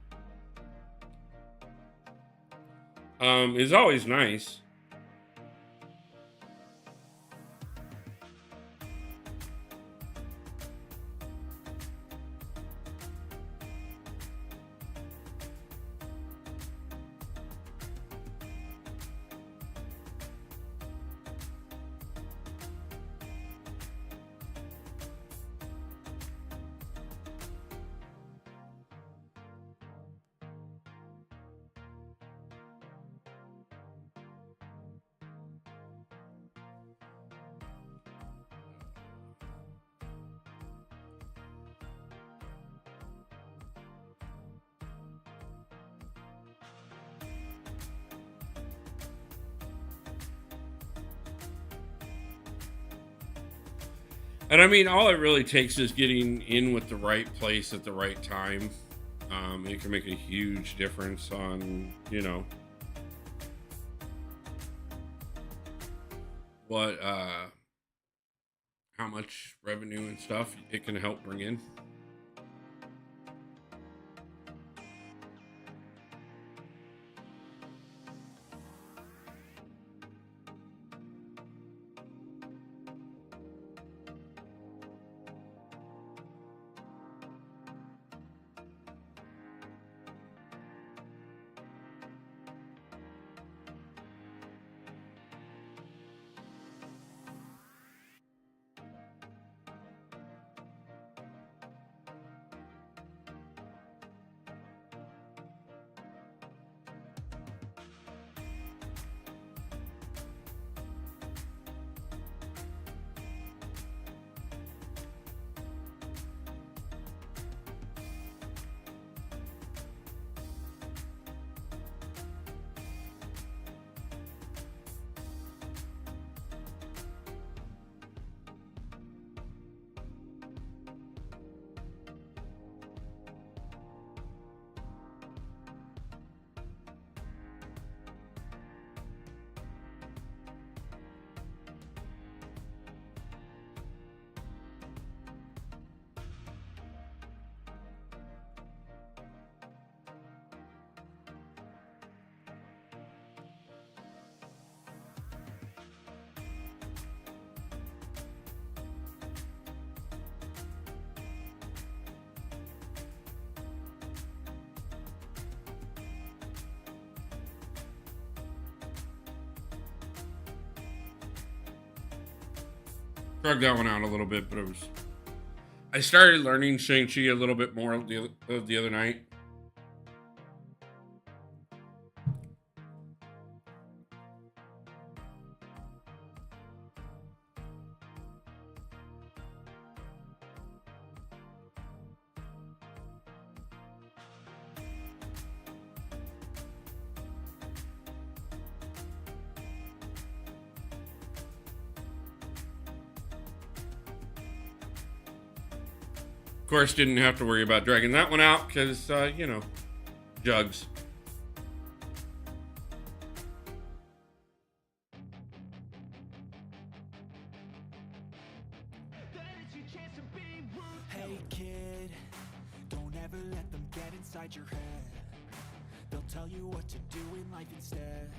Is always nice. And I mean, all it really takes is getting in with the right place at the right time. It can make a huge difference on, what, how much revenue and stuff it can help bring in. Drug that one out a little bit, but I started learning Shang-Chi a little bit more the other night. Of course, didn't have to worry about dragging that one out because, jugs.
inside your head. They'll tell you what to do in life instead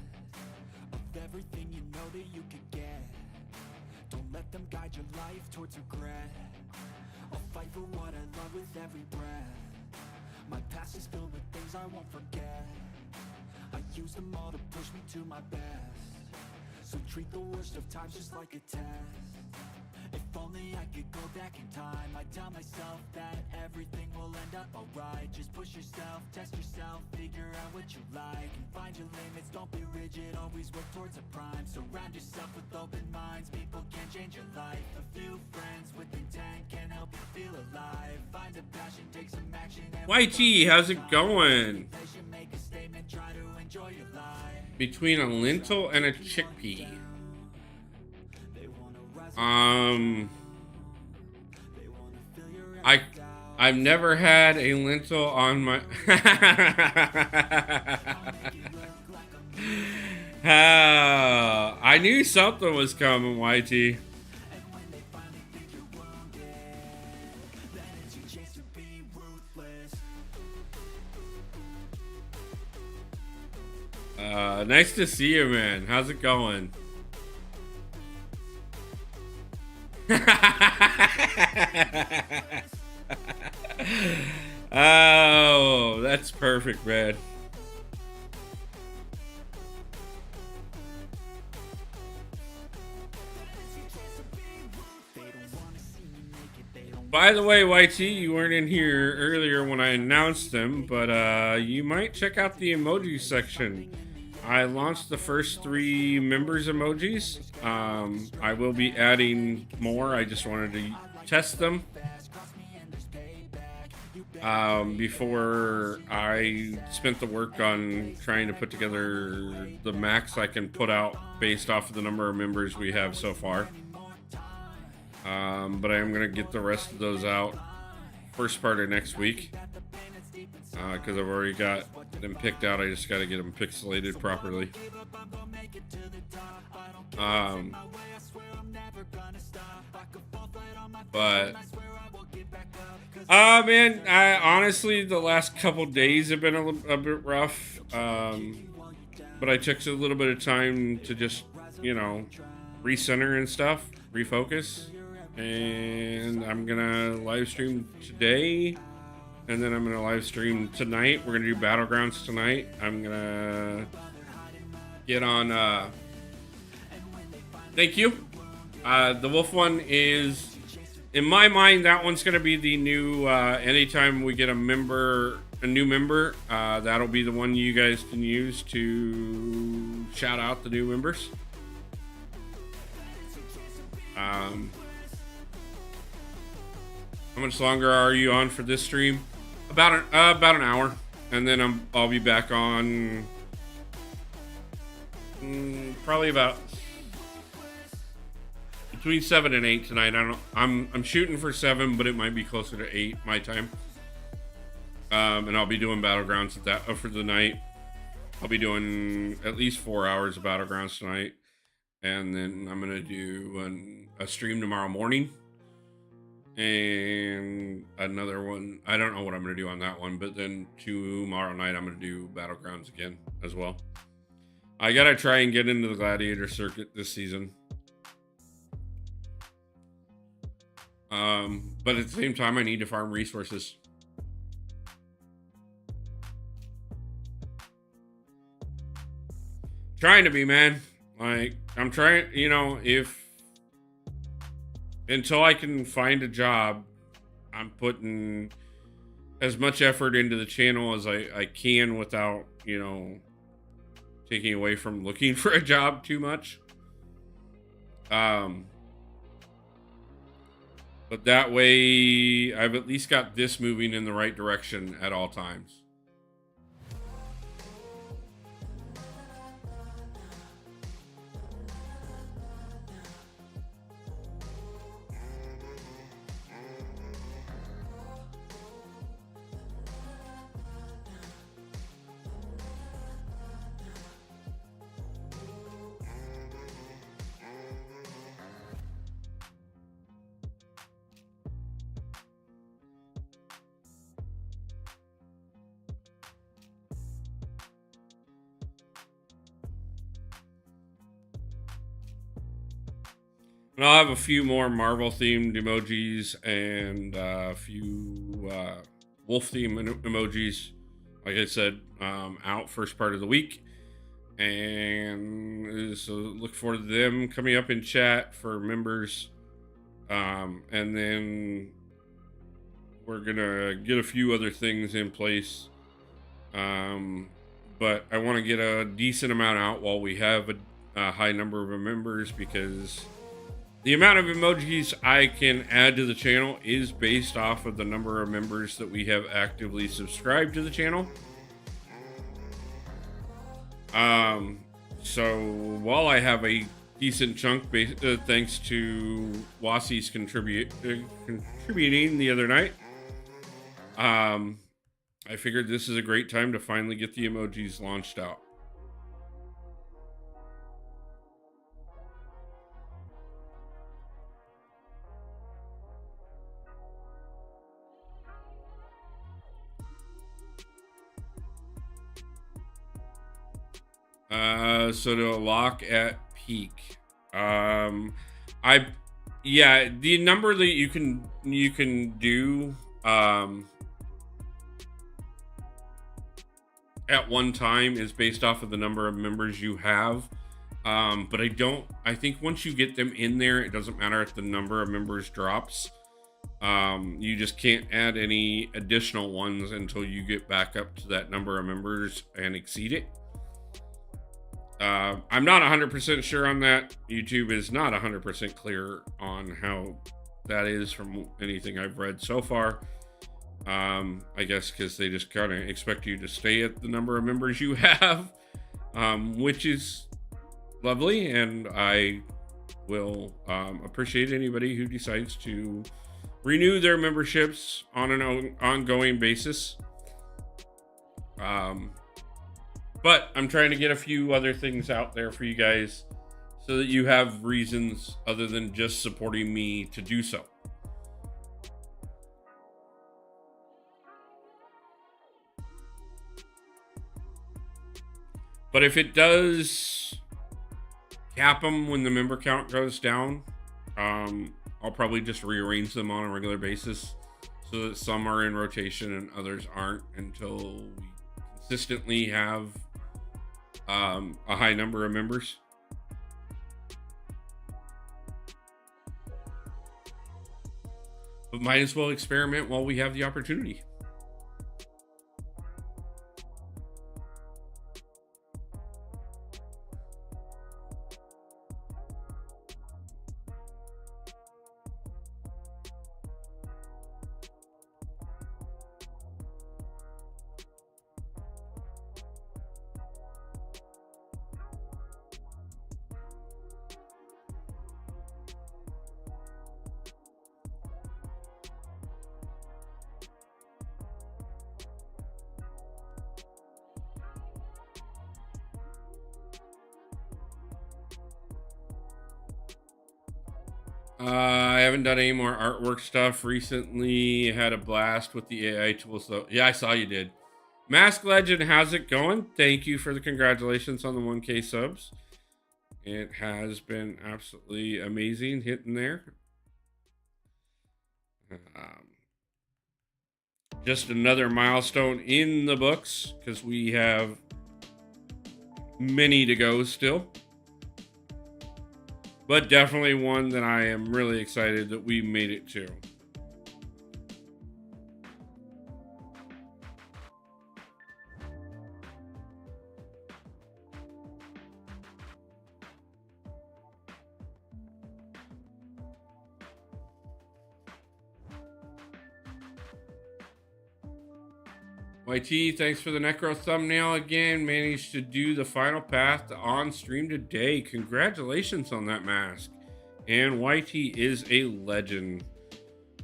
of everything you know that you could get. Don't let them guide your life towards regret. I'll fight for what I love with every breath. My past is filled with things I won't forget. I use them all to push me to my best. So treat the worst of times just like a test. If only I could go back in time, I'd tell myself that everything will end up alright. Just push yourself, test yourself, figure out what you like, and find your limits, don't be rigid, always work towards a prime. Surround yourself with open minds, people can change your life. A few friends with intent can help you feel alive. Find a passion, take some action.
YT, how's it going?
Make a statement, try to enjoy your life.
Between a lentil and a chickpea. I've never had a lentil on my I knew something was coming, YT. Nice to see you, man. How's it going? Oh, that's perfect, man. By the way, YT, you weren't in here earlier when I announced them, but you might check out the emoji section. I launched the first 3 members emojis. I will be adding more. I just wanted to test them before I spent the work on trying to put together the max I can put out based off of the number of members we have so far. But I am going to get the rest of those out first part of next week. Because I've already got them picked out. I just got to get them pixelated properly. But man, honestly, the last couple days have been a bit rough. But I took a little bit of time to just, recenter and stuff, refocus. And I'm gonna live stream today, and then I'm gonna live stream tonight. We're gonna do Battlegrounds tonight. I'm gonna get on thank you. The wolf one is, in my mind, that one's gonna be the new anytime we get a new member, that'll be the one you guys can use to shout out the new members. How much longer are you on for this stream? About an hour, and then I'll be back on probably about between 7 and 8 tonight. I'm shooting for 7, but it might be closer to 8 my time. And I'll be doing Battlegrounds for the night. I'll be doing at least 4 hours of Battlegrounds tonight, and then I'm gonna do a stream tomorrow morning. And another one, I don't know what I'm going to do on that one, but then tomorrow night I'm going to do Battlegrounds again as well. I got to try and get into the Gladiator circuit this season. But at the same time, I need to farm resources. Trying to be, man. Like, I'm trying, until I can find a job, I'm putting as much effort into the channel as I can without, taking away from looking for a job too much. But that way, I've at least got this moving in the right direction at all times. And I'll have a few more Marvel themed emojis and a few wolf themed emojis. Like I said, out first part of the week. And so look forward to them coming up in chat for members. And then we're going to get a few other things in place. But I want to get a decent amount out while we have a high number of members, because the amount of emojis I can add to the channel is based off of the number of members that we have actively subscribed to the channel. So while I have a decent chunk, thanks to Wasi's contributing the other night, I figured this is a great time to finally get the emojis launched out. So to lock at peak, the number that you can do, at one time is based off of the number of members you have. But I think once you get them in there, it doesn't matter if the number of members drops. You just can't add any additional ones until you get back up to that number of members and exceed it. I'm not 100% sure on that. YouTube is not 100% clear on how that is from anything I've read so far. I guess because they just kind of expect you to stay at the number of members you have, which is lovely, and I will appreciate anybody who decides to renew their memberships on an ongoing basis. But I'm trying to get a few other things out there for you guys so that you have reasons other than just supporting me to do so. But if it does cap them when the member count goes down, I'll probably just rearrange them on a regular basis so that some are in rotation and others aren't, until we consistently have a high number of members. But might as well experiment while we have the opportunity. I haven't done any more artwork stuff recently. Had a blast with the AI tools, though. Yeah, I saw you did. Mask Legend, how's it going? Thank you for the congratulations on the 1K subs. It has been absolutely amazing hitting there. Just another milestone in the books, because we have many to go still. But definitely one that I am really excited that we made it to. YT, thanks for the Necro thumbnail again. Managed to do the final path on stream today. Congratulations on that mask. And YT is a legend.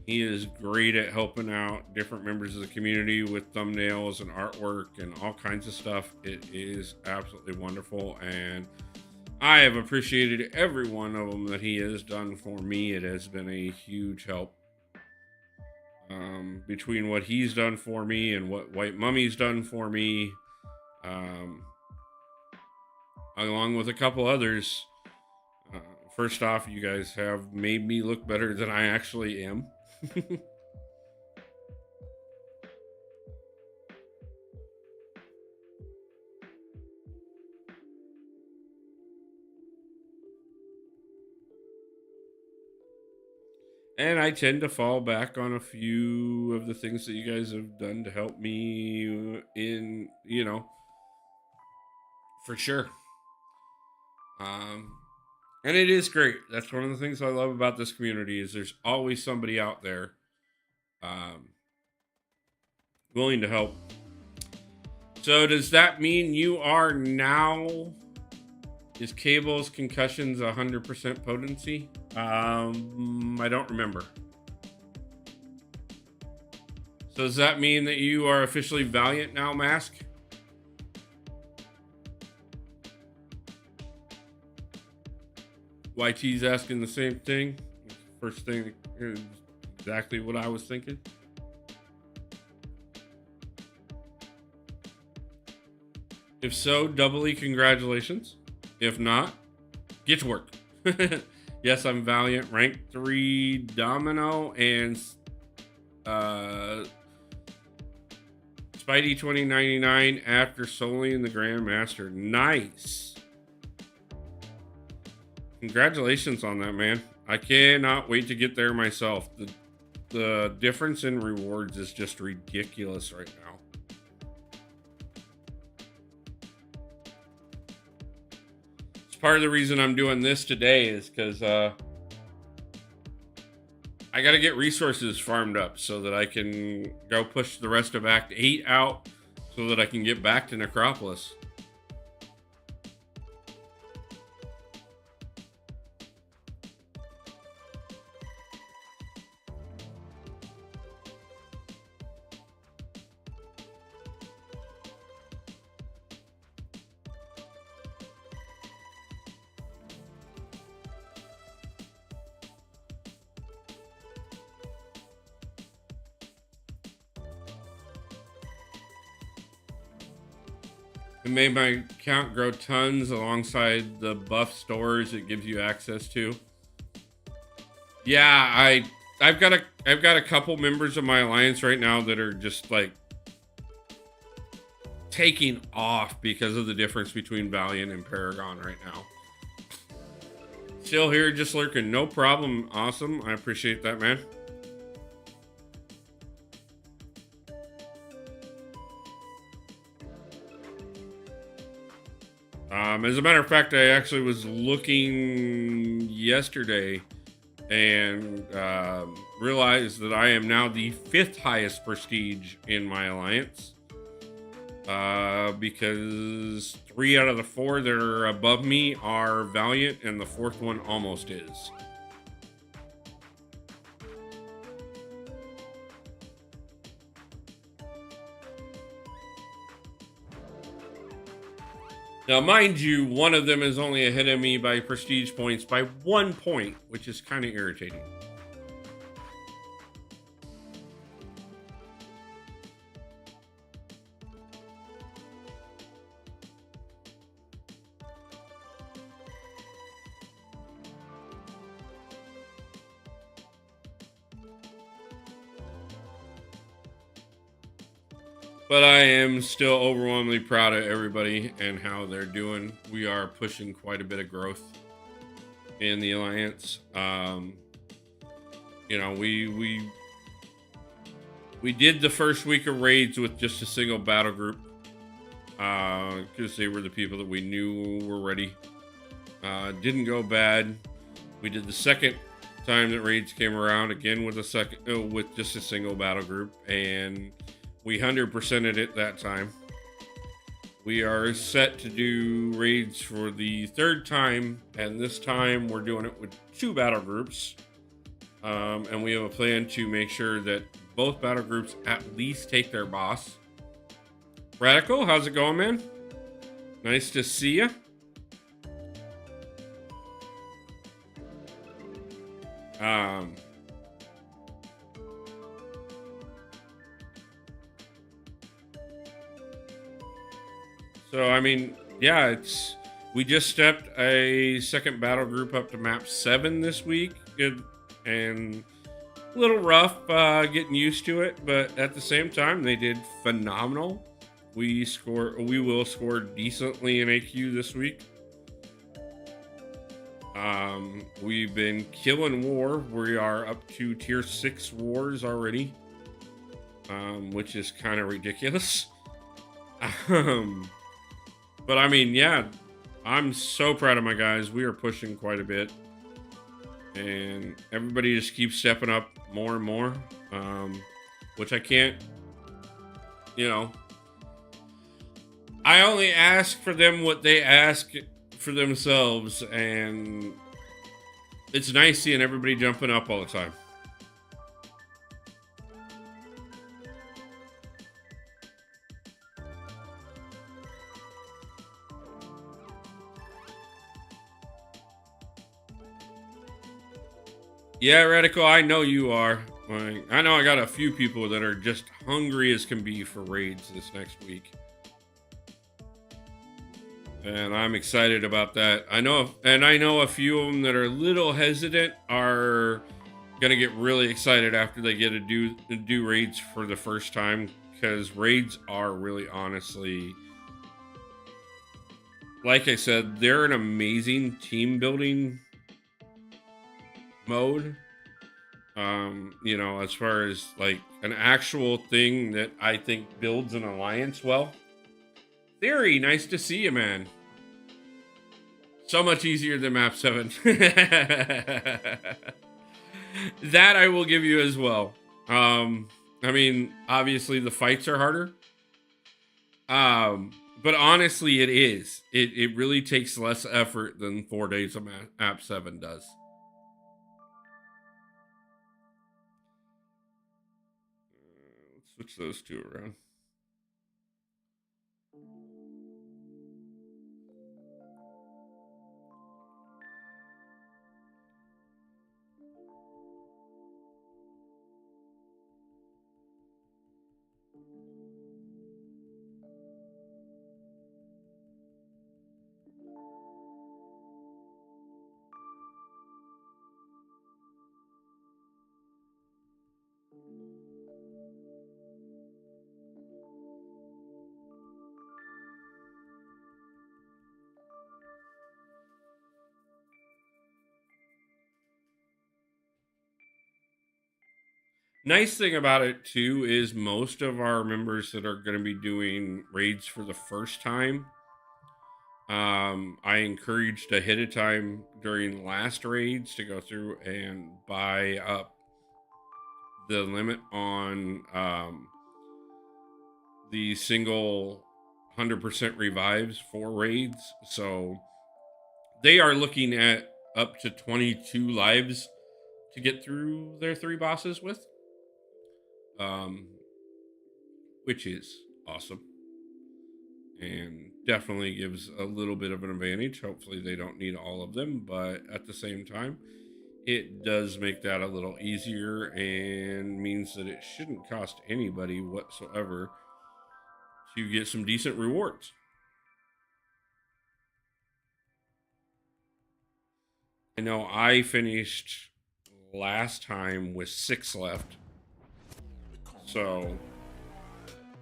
He is great at helping out different members of the community with thumbnails and artwork and all kinds of stuff. It is absolutely wonderful, and I have appreciated every one of them that he has done for me. It has been a huge help. Between what he's done for me and what White Mummy's done for me, along with a couple others, First off, you guys have made me look better than I actually am. And I tend to fall back on a few of the things that you guys have done to help me in, for sure. And it is great. That's one of the things I love about this community is there's always somebody out there um, willing to help. So does that mean you are now, is Cable's concussions 100% potency? I don't remember. So does that mean that you are officially Valiant now, Mask? YT's asking the same thing. First thing is exactly what I was thinking. If so, doubly congratulations. If not, get to work. Yes, I'm Valiant, rank 3 Domino, and Spidey 2099 after soloing the Grandmaster. Nice. Congratulations on that, man. I cannot wait to get there myself. The difference in rewards is just ridiculous right now. It's part of the reason I'm doing this today is because I got to get resources farmed up so that I can go push the rest of Act 8 out so that I can get back to Necropolis. It made my account grow tons alongside the buff stores it gives you access to. Yeah, I've got a couple members of my alliance right now that are just like taking off because of the difference between Valiant and Paragon right now. Still here, just lurking. No problem. Awesome. I appreciate that, man. As a matter of fact, I actually was looking yesterday and realized that I am now the 5th highest prestige in my alliance. Because 3 out of the 4 that are above me are Valiant, and the 4th one almost is. Now, mind you, one of them is only ahead of me by prestige points by 1 point, which is kind of irritating. But I am still overwhelmingly proud of everybody and how they're doing. We are pushing quite a bit of growth in the alliance. You know, we did the first week of raids with just a single battle group because they were the people that we knew were ready. Didn't go bad. We did the second time that raids came around again with with just a single battle group, and we 100%ed it that time. We are set to do raids for the 3rd time, and this time we're doing it with 2 battle groups. And we have a plan to make sure that both battle groups at least take their boss. Radical, how's it going, man? Nice to see ya. So, I mean, yeah, We just stepped a second battle group up to map 7 this week. Good, and a little rough getting used to it, but at the same time, they did phenomenal. We will score decently in AQ this week. We've been killing war. We are up to tier 6 wars already, which is kind of ridiculous. But I mean, yeah, I'm so proud of my guys. We are pushing quite a bit, and everybody just keeps stepping up more and more, which I can't, I only ask for them what they ask for themselves, and it's nice seeing everybody jumping up all the time. Yeah, Radical, I know you are. I know I got a few people that are just hungry as can be for raids this next week. And I'm excited about that. I know a few of them that are a little hesitant are gonna get really excited after they get to do raids for the first time, because raids are really, honestly, like I said, they're an amazing team building mode. As far as like an actual thing that I think builds an alliance well. Theory, nice to see you, man. So much easier than map 7. That I will give you as well. I mean, obviously the fights are harder. But honestly, it is. It really takes less effort than 4 days of map 7 does. Switch those two around. Nice thing about it too is most of our members that are going to be doing raids for the first time, I encouraged ahead of time during last raids to go through and buy up the limit on the single 100% revives for raids. So they are looking at up to 22 lives to get through their 3 bosses with. Which is awesome and definitely gives a little bit of an advantage. Hopefully they don't need all of them, but at the same time, it does make that a little easier and means that it shouldn't cost anybody whatsoever to get some decent rewards. I know I finished last time with 6 left. So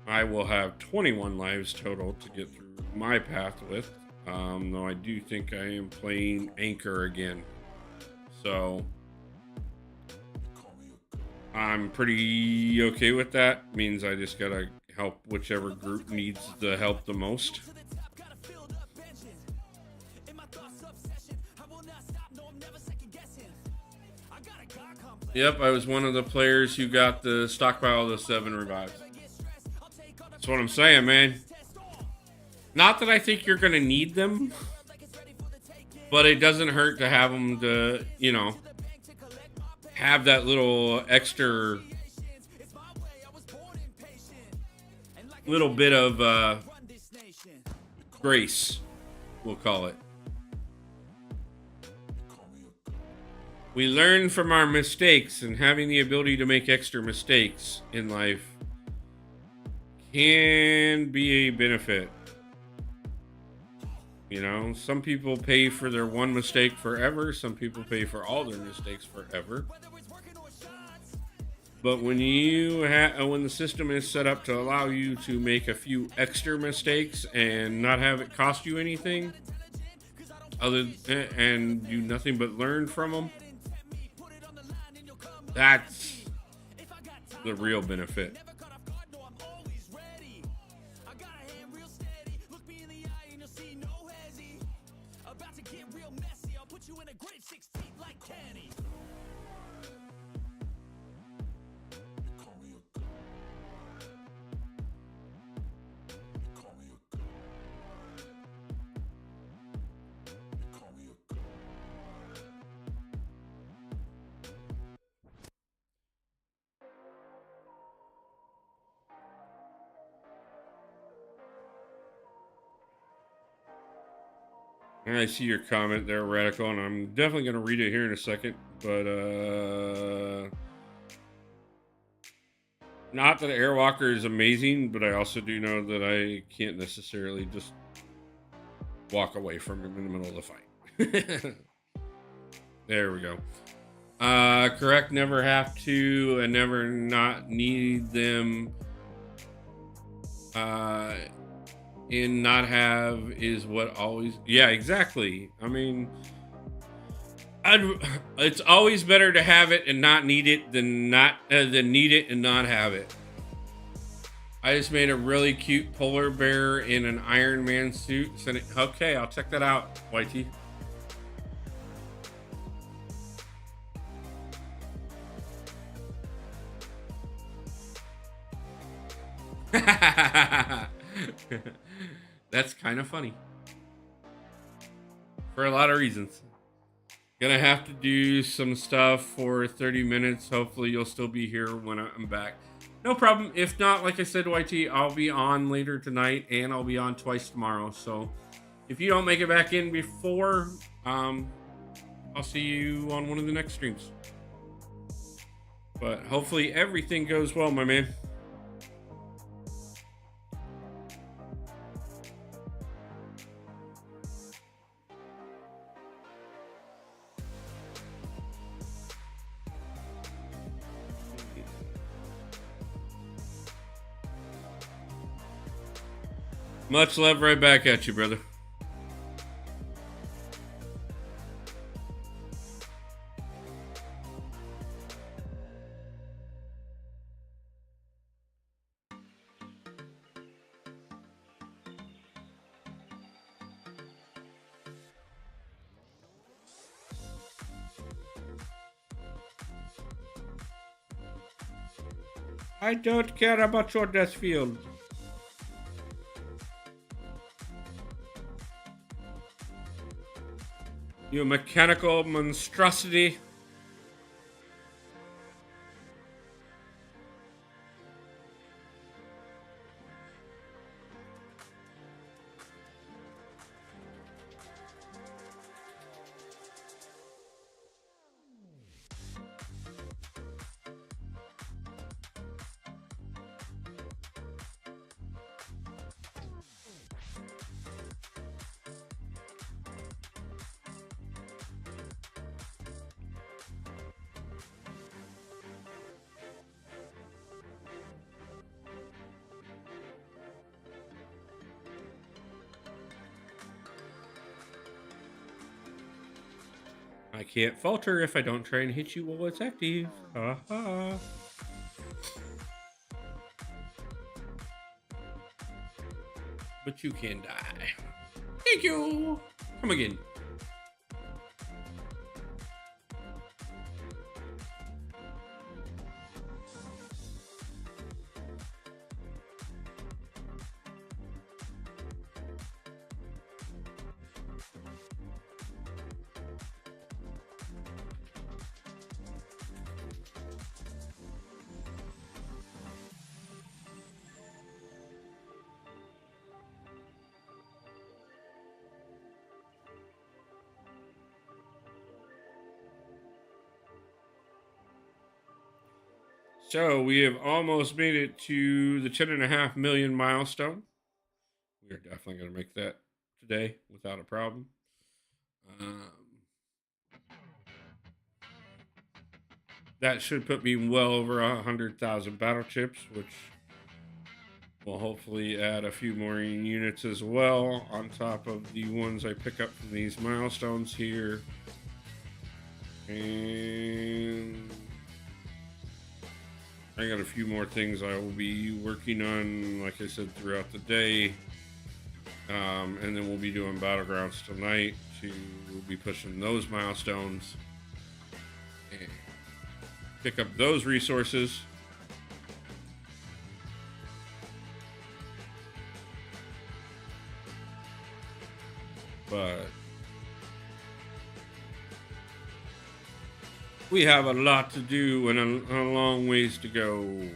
I will have 21 lives total to get through my path with. Though I do think I am playing Anchor again. So I'm pretty okay with that. Means I just gotta help whichever group needs the help the most. Yep, I was one of the players who got the stockpile of the 7 revives. That's what I'm saying, man. Not that I think you're going to need them, but it doesn't hurt to have them to, have that little extra little bit of grace, we'll call it. We learn from our mistakes, and having the ability to make extra mistakes in life can be a benefit. You know, some people pay for their one mistake forever. Some people pay for all their mistakes forever. But when when the system is set up to allow you to make a few extra mistakes and not have it cost you anything, and do nothing but learn from them, that's the real benefit. I see your comment there, Radical, and I'm definitely going to read it here in a second. But, not that Airwalker is amazing, but I also do know that I can't necessarily just walk away from him in the middle of the fight. There we go. Correct, never have to and never not need them. In not have is what always, yeah, exactly. I mean, it's always better to have it and not need it than need it and not have it. I just made a really cute polar bear in an Iron Man suit. Okay, I'll check that out, YT. That's kind of funny for a lot of reasons. Gonna have to do some stuff for 30 minutes. Hopefully you'll still be here when I'm back. No problem. If not, like I said, YT, I'll be on later tonight and I'll be on twice tomorrow. So if you don't make it back in before, I'll see you on one of the next streams. But hopefully everything goes well, my man. Much love right back at you, brother. I don't care about your death field. You mechanical monstrosity. I can't falter if I don't try and hit you while it's active. Ha ha. But you can die. Thank you. Come again. So we have almost made it to the 10.5 million milestone. We are definitely going to make that today without a problem. Um, that should put me well over 100,000 battle chips, which will hopefully add a few more units as well on top of the ones I pick up from these milestones here. And I got a few more things I will be working on, like I said, throughout the day. And then we'll be doing Battlegrounds tonight to be pushing those milestones and pick up those resources. But we have a lot to do and a long ways to go.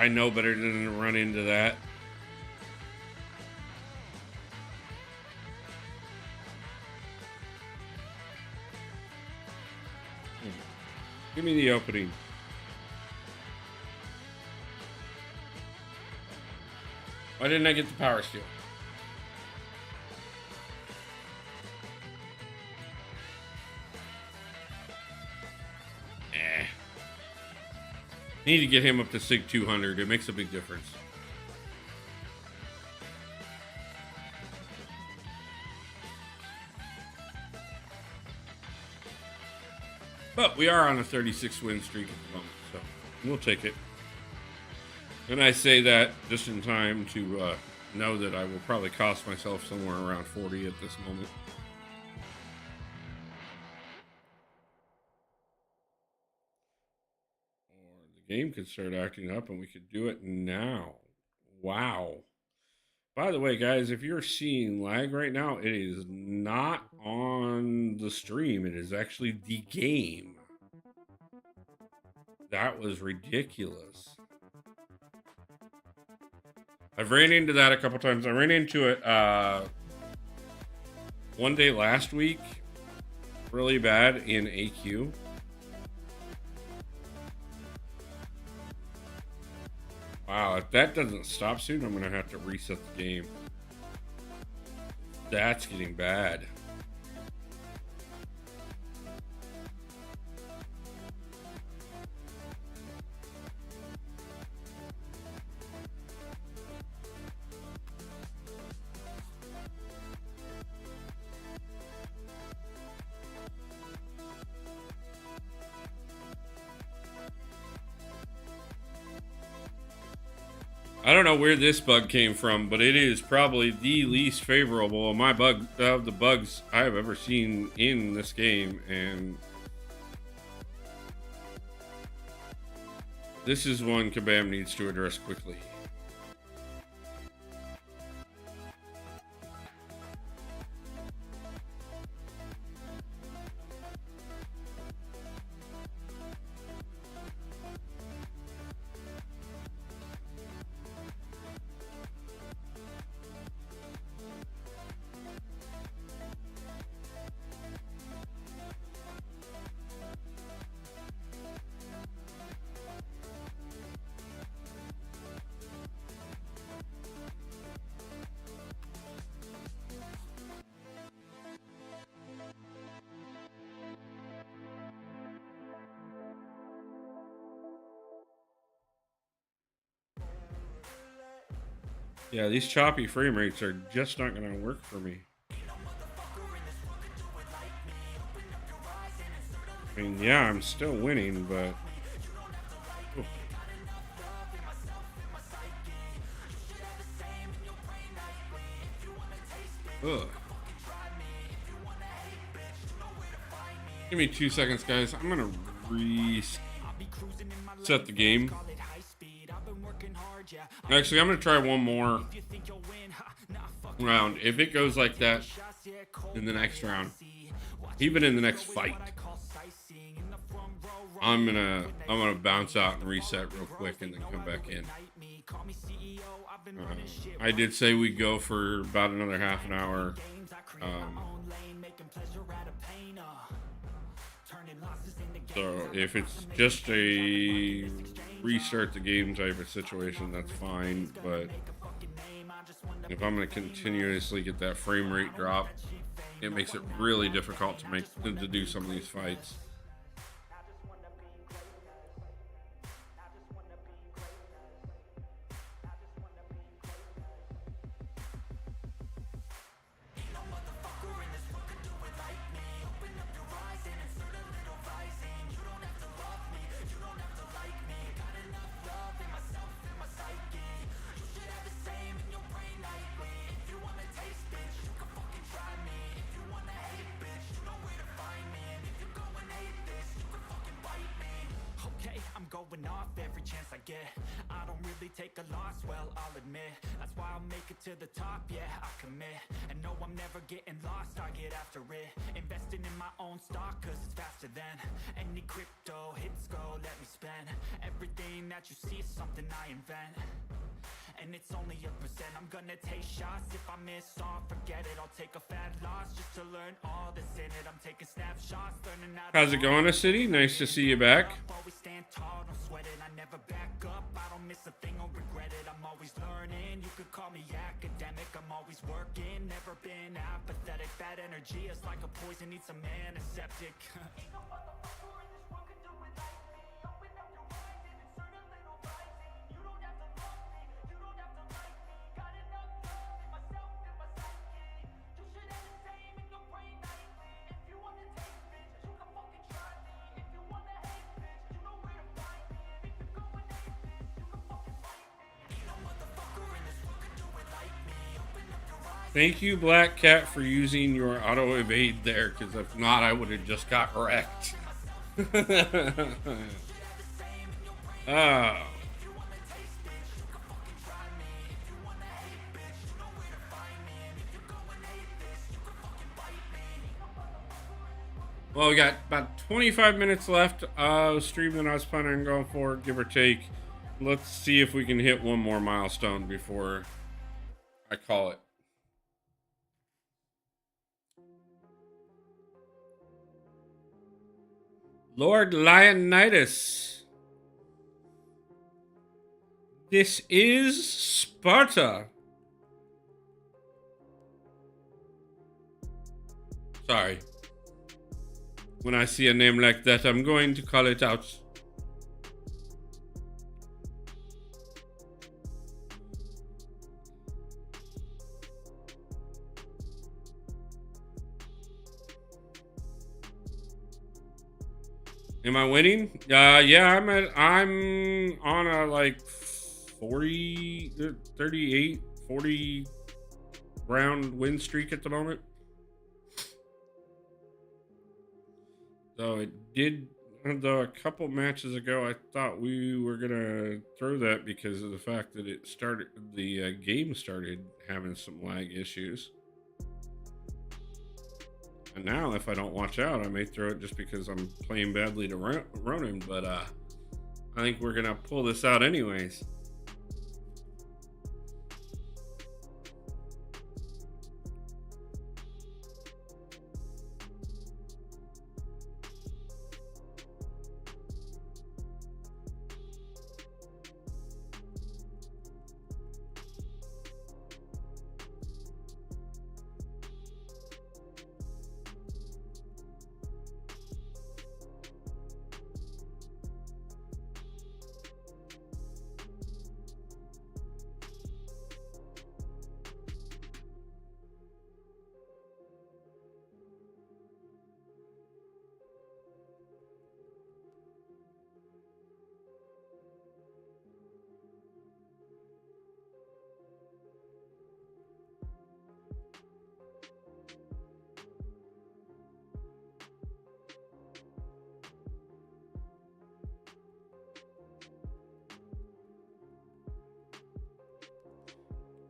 I know better than to run into that. Give me the opening. Why didn't I get the power steal? Need to get him up to SIG 200. It makes a big difference. But we are on a 36 win streak at the moment, so we'll take it. And I say that just in time to know that I will probably cost myself somewhere around 40 at this moment. Game could start acting up and we could do it now. Wow. By the way, guys, if you're seeing lag right now, it is not on the stream. It is actually the game. That was ridiculous. I've ran into that a couple times. I ran into it one day last week really bad in AQ. Wow, if that doesn't stop soon, I'm going to have to reset the game. That's getting bad. I don't know where this bug came from, but it is probably the least favorable of the bugs I have ever seen in this game, and this is one Kabam needs to address quickly. Yeah, these choppy frame rates are just not going to work for me. I mean, yeah, I'm still winning, but... Ooh. Ugh. Give me 2 seconds, guys. I'm gonna reset the game. Actually, I'm gonna try one more round. If it goes like that in the next round, even in the next fight, I'm gonna bounce out and reset real quick and then come back in. I did say we'd go for about another half an hour. So if it's just a restart the game type of situation, that's fine. But if I'm going to continuously get that frame rate drop, it makes it really difficult to do some of these fights.
Going off every chance I get. I don't really take a loss, well, I'll admit. That's why I'll make it to the top, yeah, I commit. And no, I'm never getting lost, I get after it. Investing in my own stock, cause it's faster than any crypto hits go, let me spend. Everything that you see is something I invent. And it's only a percent. I'm gonna take shots. If I miss on, forget it. I'll take a fat loss just to learn all that's in it. I'm taking snapshots, learning how to...
How's it going, City? Nice to see you back.
Always stand tall, don't sweat it. I never back up. I don't miss a thing or regret it. I'm always learning. You could call me academic. I'm always working. Never been apathetic. Bad energy is like a poison. Need some antiseptic. Ain't no motherfucker in this world can do it like me. Open up your mind and insert a little rising. You don't have to love me. You don't have to like me. Got enough love in myself and my psyche. You should have the same in your brain nightly. If you wanna take bitch, you can fucking try me. If you wanna hate bitch, you know where to find me. And if you're going hate bitch, you can fucking fight me. Ain't no motherfucker in this world can do it like me. Open up your eyes.
Thank you, Black Cat, for using your auto evade there, because if not, I would have just got wrecked. Oh. Well, we got about 25 minutes left of stream that I was planning on going for, give or take. Let's see if we can hit one more milestone before I call it. Lord Leonidas. This is Sparta. Sorry. When I see a name like that, I'm going to call it out. Am I winning? Yeah, I'm on a like 38, 40 round win streak at the moment. So it did, though a couple matches ago, I thought we were gonna throw that because of the fact that the game started having some lag issues. And now, if I don't watch out, I may throw it just because I'm playing badly to Ronan. But I think we're gonna pull this out anyways.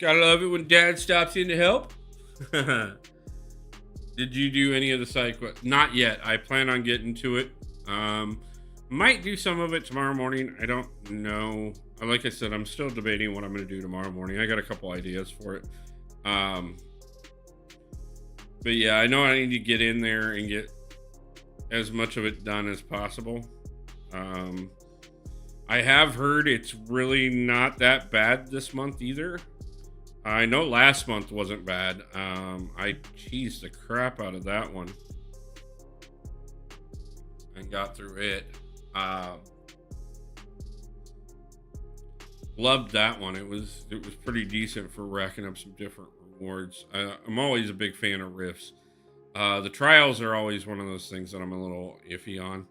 Gotta love it when Dad stops in to help. Did you do any of the side quests? Not yet. I plan on getting to it. Might do some of it tomorrow morning. I don't know. Like I said, I'm still debating what I'm going to do tomorrow morning. I got a couple ideas for it. But yeah, I know I need to get in there and get as much of it done as possible. I have heard it's really not that bad this month either. I know last month wasn't bad. I cheesed the crap out of that one and got through it. Loved that one. It was pretty decent for racking up some different rewards. I'm always a big fan of rifts. The trials are always one of those things that I'm a little iffy on.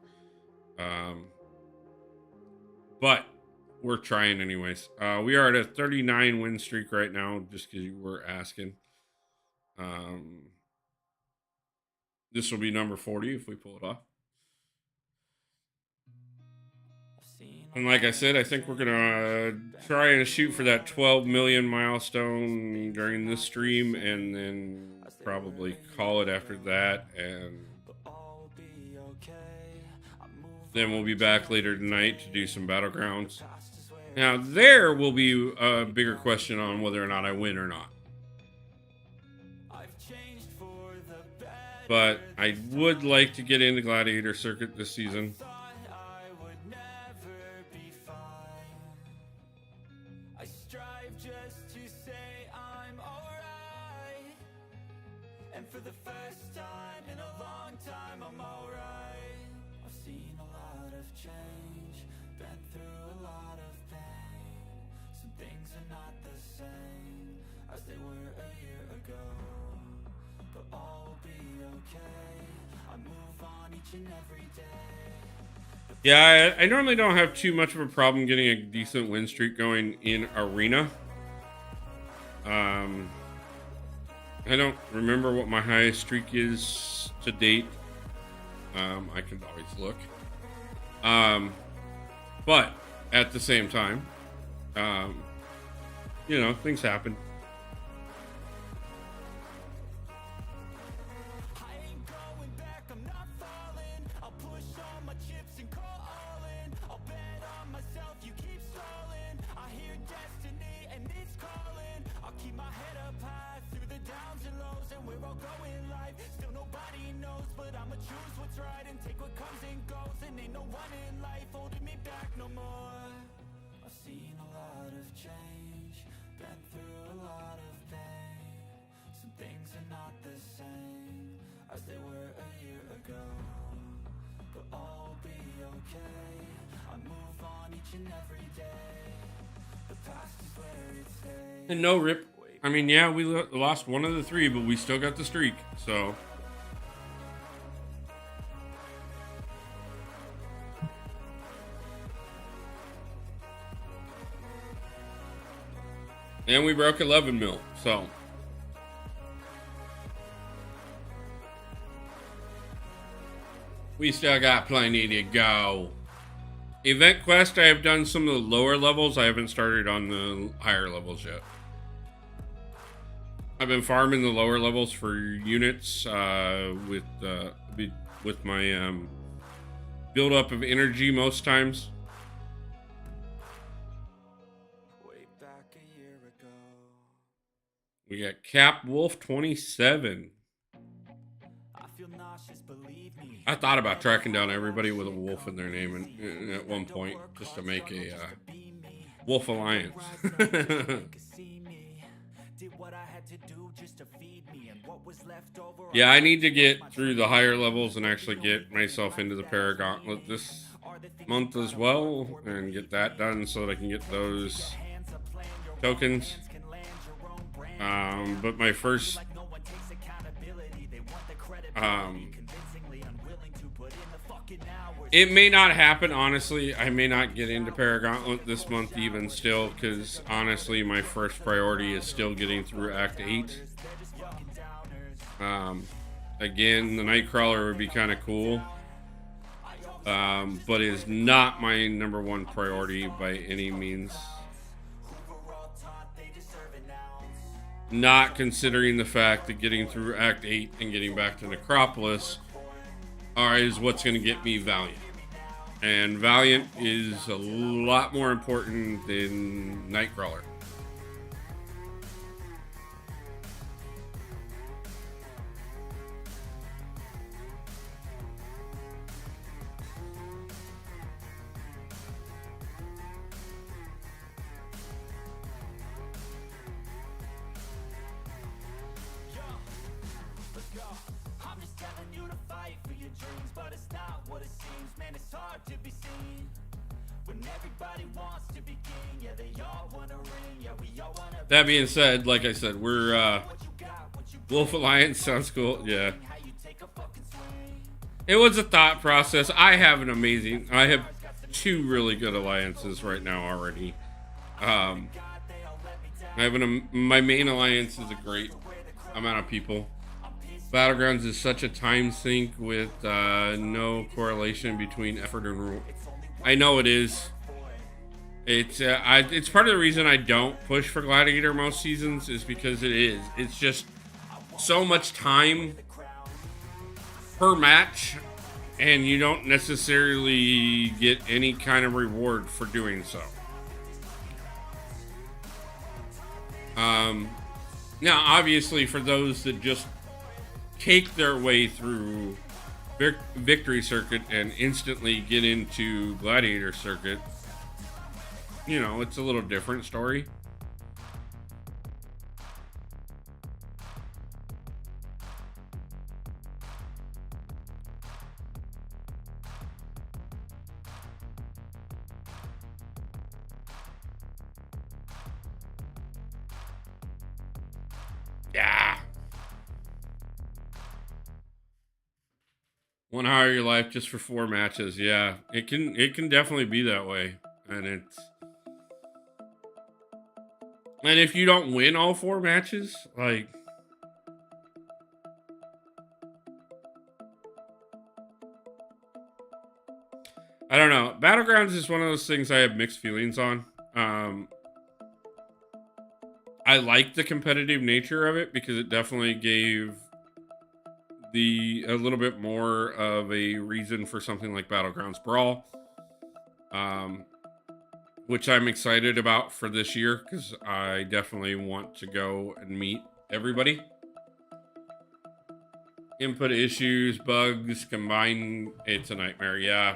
But we're trying anyways. We are at a 39 win streak right now, just because you were asking. This will be number 40 if we pull it off. And like I said, I think we're gonna try and shoot for that 12 million milestone during this stream, and then probably call it after that, and then we'll be back later tonight to do some battlegrounds. Now there will be a bigger question on whether or not I win or not. But I would like to get into Gladiator Circuit this season. Yeah, I normally don't have too much of a problem getting a decent win streak going in Arena. I don't remember what my highest streak is to date. I can always look. But at the same time, you know, things happen. And no rip. I mean, yeah, we lost one of the three, but we still got the streak, so. And we broke 11 mil, so. We still got plenty to go. Event quest, I have done some of the lower levels. I haven't started on the higher levels yet. I've been farming the lower levels for units with my build up of energy most times. Way back a year ago. We got Cap Wolf 27. I thought about tracking down everybody with a wolf in their name at one point, just to make a wolf alliance. Yeah, I need to get through the higher levels and actually get myself into the Paragauntlet this month as well, and get that done so that I can get those tokens. But my first it may not happen, honestly. I may not get into Paragauntlet this month even still, because honestly my first priority is still getting through Act 8. Again, the Nightcrawler would be kind of cool, but is not my number one priority by any means. not considering the fact that getting through Act 8 and getting back to Necropolis is what's going to get me Valiant. And Valiant is a lot more important than Nightcrawler.
I'm just telling you to fight for your dreams, but it's not what it seems. Man, it's hard to be seen when everybody wants to be king. Yeah, they all wanna ring. Yeah, we all wanna.
That being said, like I said, we're Wolf Alliance sounds cool. Yeah.
How you take a fucking swing.
It was a thought process. I have two really good alliances right now already. My main alliance is a great amount of people. Battlegrounds is such a time sink with no correlation between effort and rule. I know it is. It's part of the reason I don't push for Gladiator most seasons is because it is. It's just so much time per match, and you don't necessarily get any kind of reward for doing so. Now, obviously, for those that just take their way through Victory Circuit and instantly get into Gladiator Circuit, you know, it's a little different story. Yeah. 1 hour of your life just for 4 matches. Yeah, it can definitely be that way. And if you don't win all 4 matches, like, I don't know. Battlegrounds is one of those things I have mixed feelings on. I like the competitive nature of it because it definitely gave a little bit more of a reason for something like Battlegrounds Brawl, which I'm excited about for this year because I definitely want to go and meet everybody. Input issues, bugs, combined, it's a nightmare, yeah.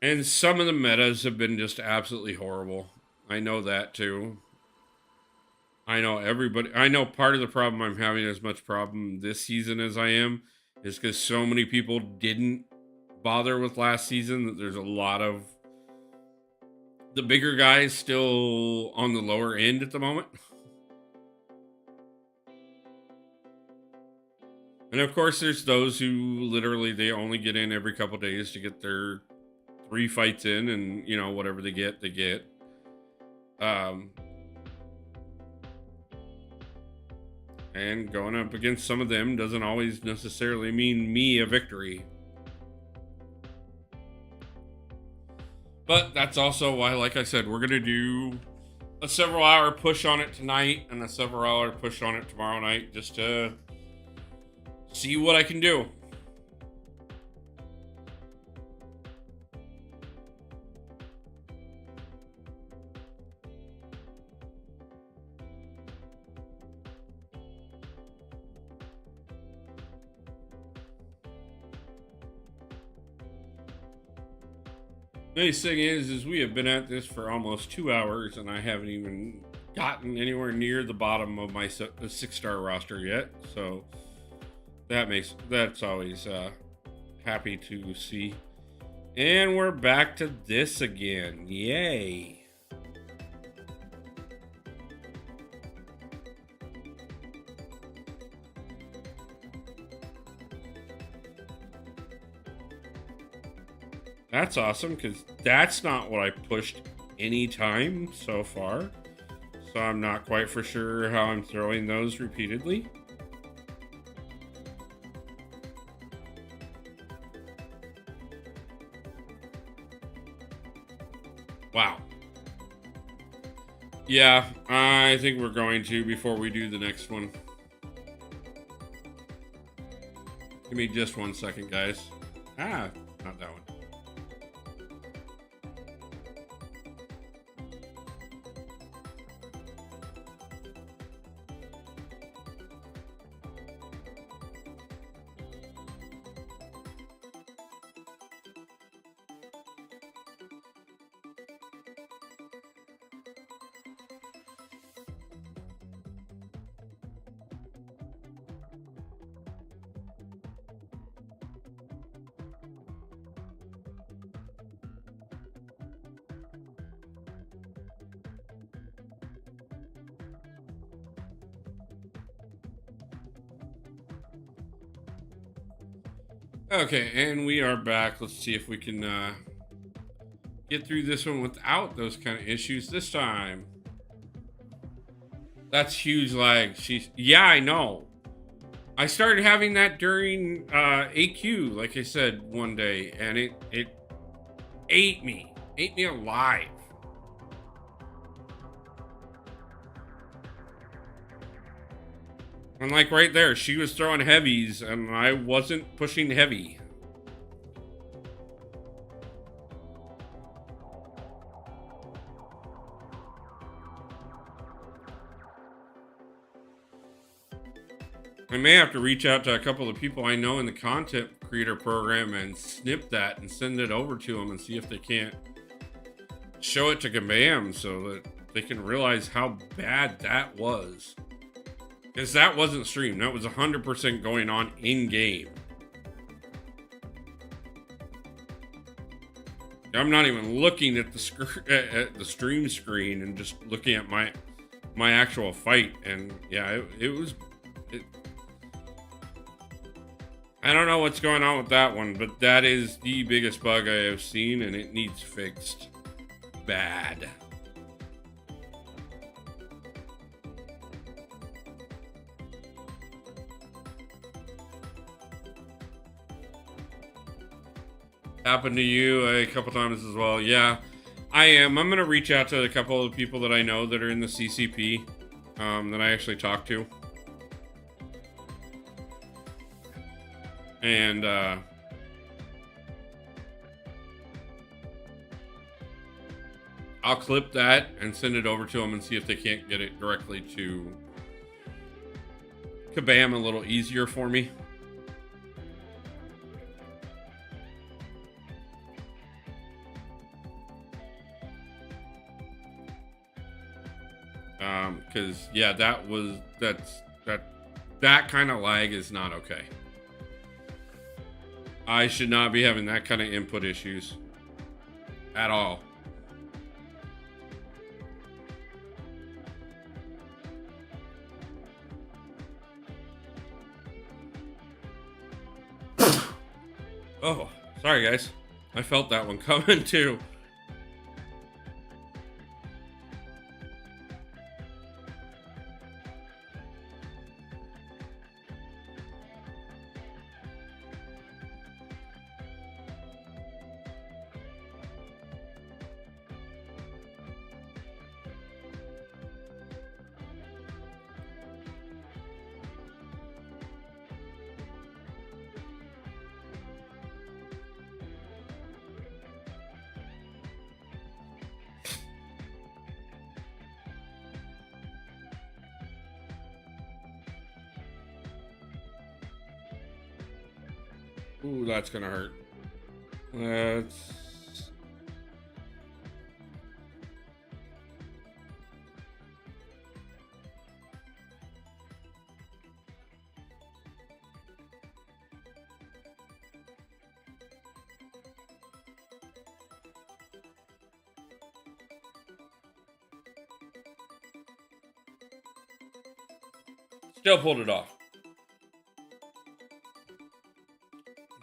And some of the metas have been just absolutely horrible. I know that too. I know part of the problem I'm having as much problem this season as I am is because so many people didn't bother with last season that there's a lot of the bigger guys still on the lower end at the moment. And of course there's those who literally they only get in every couple days to get their 3 fights in, and you know, whatever they get, they get. And going up against some of them doesn't always necessarily mean me a victory. But that's also why, like I said, we're going to do a several hour push on it tonight and a several hour push on it tomorrow night just to see what I can do. Nice thing is we have been at this for almost 2 hours, and I haven't even gotten anywhere near the bottom of my 6-star roster yet. So that's always happy to see. And we're back to this again. Yay! That's awesome, because that's not what I pushed any time so far. So I'm not quite for sure how I'm throwing those repeatedly. Wow. Yeah, I think we're going to before we do the next one. Give me just 1 second, guys. Ah, not that one. Okay, and we are back. Let's see if we can get through this one without those kind of issues this time. That's huge lag. Yeah, I know. I started having that during AQ, like I said one day, and it ate me alive. And like right there, she was throwing heavies and I wasn't pushing heavy. I may have to reach out to a couple of people I know in the content creator program and snip that and send it over to them and see if they can't show it to Kabam so that they can realize how bad that was. Because that wasn't streamed. That was 100% going on in-game. I'm not even looking at the stream screen and just looking at my actual fight. And yeah, it was... I don't know what's going on with that one, but that is the biggest bug I have seen, and it needs fixed bad. Happened to you a couple times as well. Yeah, I am. I'm going to reach out to a couple of people that I know that are in the CCP that I actually talked to. And I'll clip that and send it over to them and see if they can't get it directly to Kabam a little easier for me. Because yeah, that kind of lag is not okay. I should not be having that kind of input issues at all. Oh, sorry guys. I felt that one coming too. Ooh, that's gonna hurt. Let's... Still pulled it off.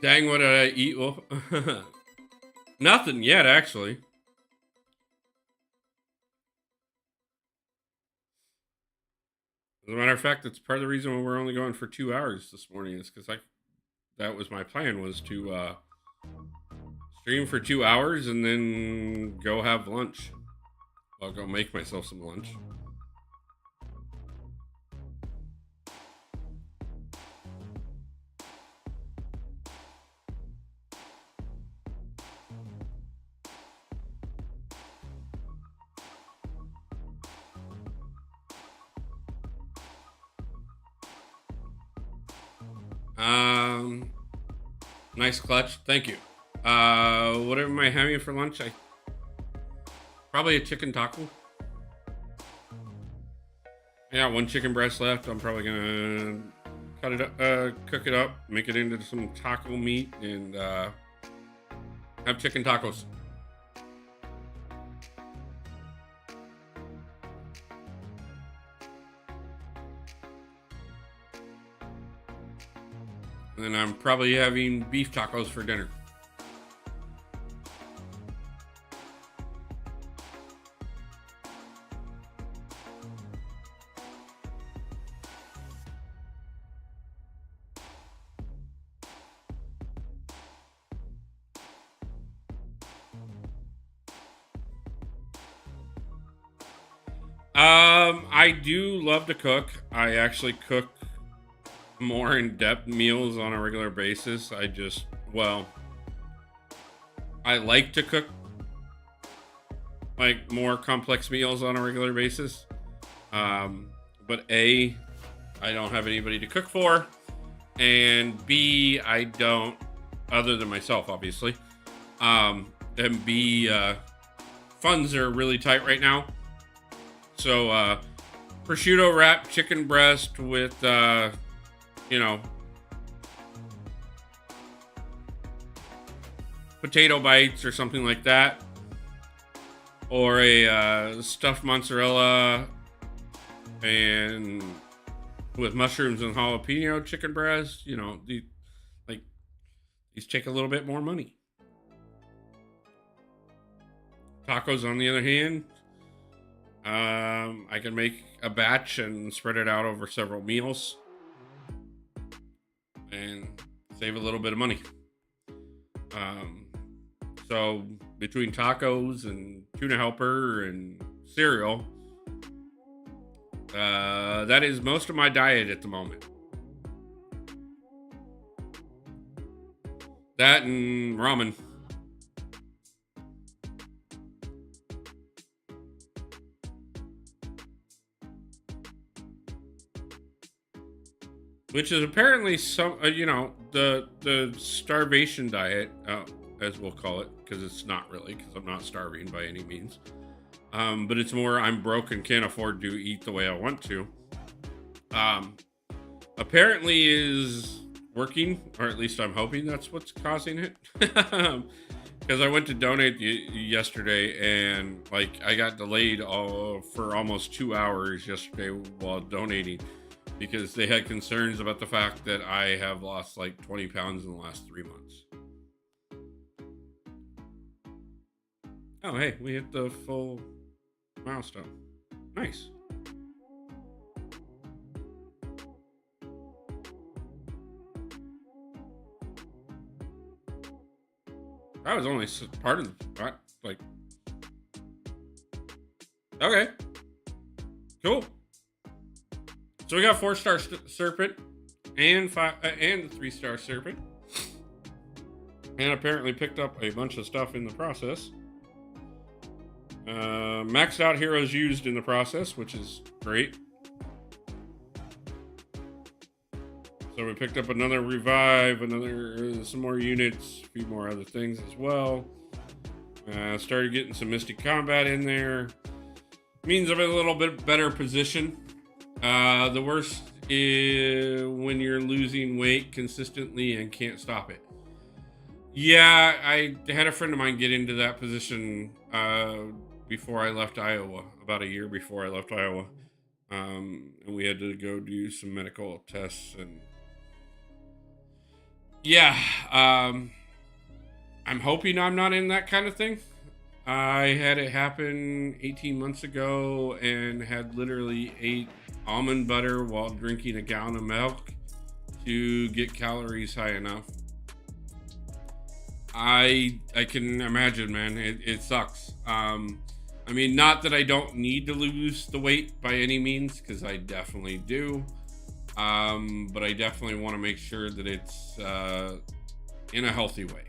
Dang, what did I eat? Well, nothing yet, actually. As a matter of fact, it's part of the reason why we're only going for 2 hours this morning. Is because that was my plan, was to stream for 2 hours and then go have lunch. I'll go make myself some lunch. Nice clutch. Thank you. What am I having for lunch? Probably a chicken taco. I got one chicken breast left. I'm probably gonna cut it up, cook it up, make it into some taco meat, and have chicken tacos. And then I'm probably having beef tacos for dinner. I do love to cook. I actually cook more in-depth meals on a regular basis. I like to cook like more complex meals on a regular basis. But A, I don't have anybody to cook for, and B, I don't, other than myself, obviously. And B, funds are really tight right now. So, prosciutto wrapped chicken breast with, potato bites or something like that, or a stuffed mozzarella and with mushrooms and jalapeno chicken breast. These take a little bit more money. Tacos, on the other hand, I can make a batch and spread it out over several meals and save a little bit of money. So between tacos and tuna helper and cereal, that is most of my diet at the moment. That and ramen. Which is apparently some, the starvation diet, as we'll call it, because it's not really, because I'm not starving by any means. But it's more I'm broke and can't afford to eat the way I want to. Apparently is working, or at least I'm hoping that's what's causing it. Because I went to donate yesterday, and I got delayed for almost 2 hours yesterday while donating, because they had concerns about the fact that I have lost 20 pounds in the last 3 months. Oh, hey, we hit the full milestone. Nice. That was only part of the, okay. Cool. So we got 4-star serpent and the 3-star serpent, and apparently picked up a bunch of stuff in the process. Maxed out heroes used in the process, which is great. So we picked up another revive, some more units, a few more other things as well. Started getting some mystic combat in there. Means I'm in a little bit better position. The worst is when you're losing weight consistently and can't stop it. Yeah, I had a friend of mine get into that position before I left Iowa, about a year before I left Iowa. And we had to go do some medical tests, and yeah, I'm hoping I'm not in that kind of thing. I had it happen 18 months ago and had literally ate almond butter while drinking a gallon of milk to get calories high enough. I can imagine, man. It sucks. I'm I mean, not that I don't need to lose the weight by any means, because I definitely do. But I definitely want to make sure that it's in a healthy way.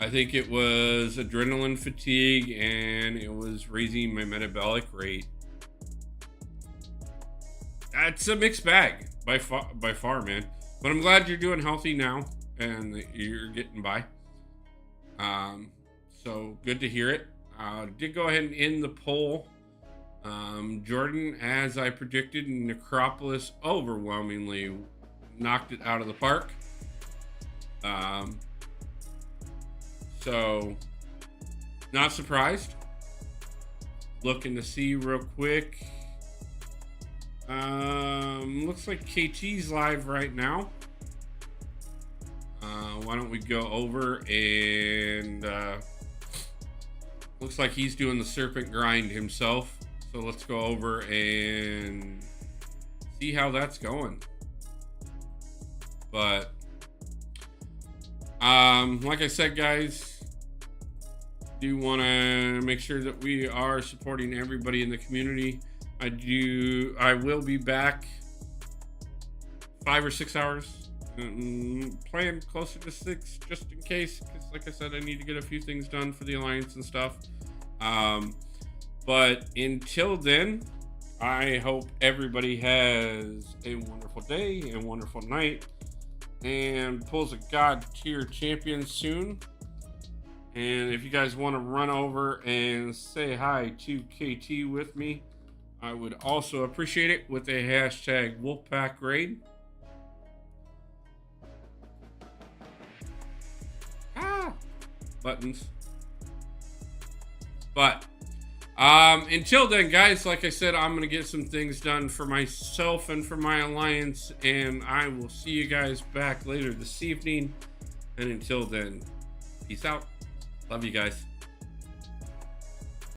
I think it was adrenaline fatigue and it was raising my metabolic rate. That's a mixed bag by far, man. But I'm glad you're doing healthy now and that you're getting by. So good to hear it. Did go ahead and end the poll. Jordan, as I predicted, Necropolis overwhelmingly knocked it out of the park. So not surprised. Looking to see real quick. Looks like KT's live right now. Why don't we go over and looks like he's doing the serpent grind himself. So let's go over and see how that's going. But like I said, guys, do want to make sure that we are supporting everybody in the community. I will be back 5 or 6 hours, plan closer to 6 just in case, because like I said, I need to get a few things done for the Alliance and stuff. But until then, I hope everybody has a wonderful day and wonderful night and pulls a God tier champion soon. And if you guys want to run over and say hi to KT with me, I would also appreciate it with a hashtag Wolfpack Raid. Buttons. But until then, guys, like I said, I'm going to get some things done for myself and for my Alliance, and I will see you guys back later this evening. And until then, peace out. Love you guys.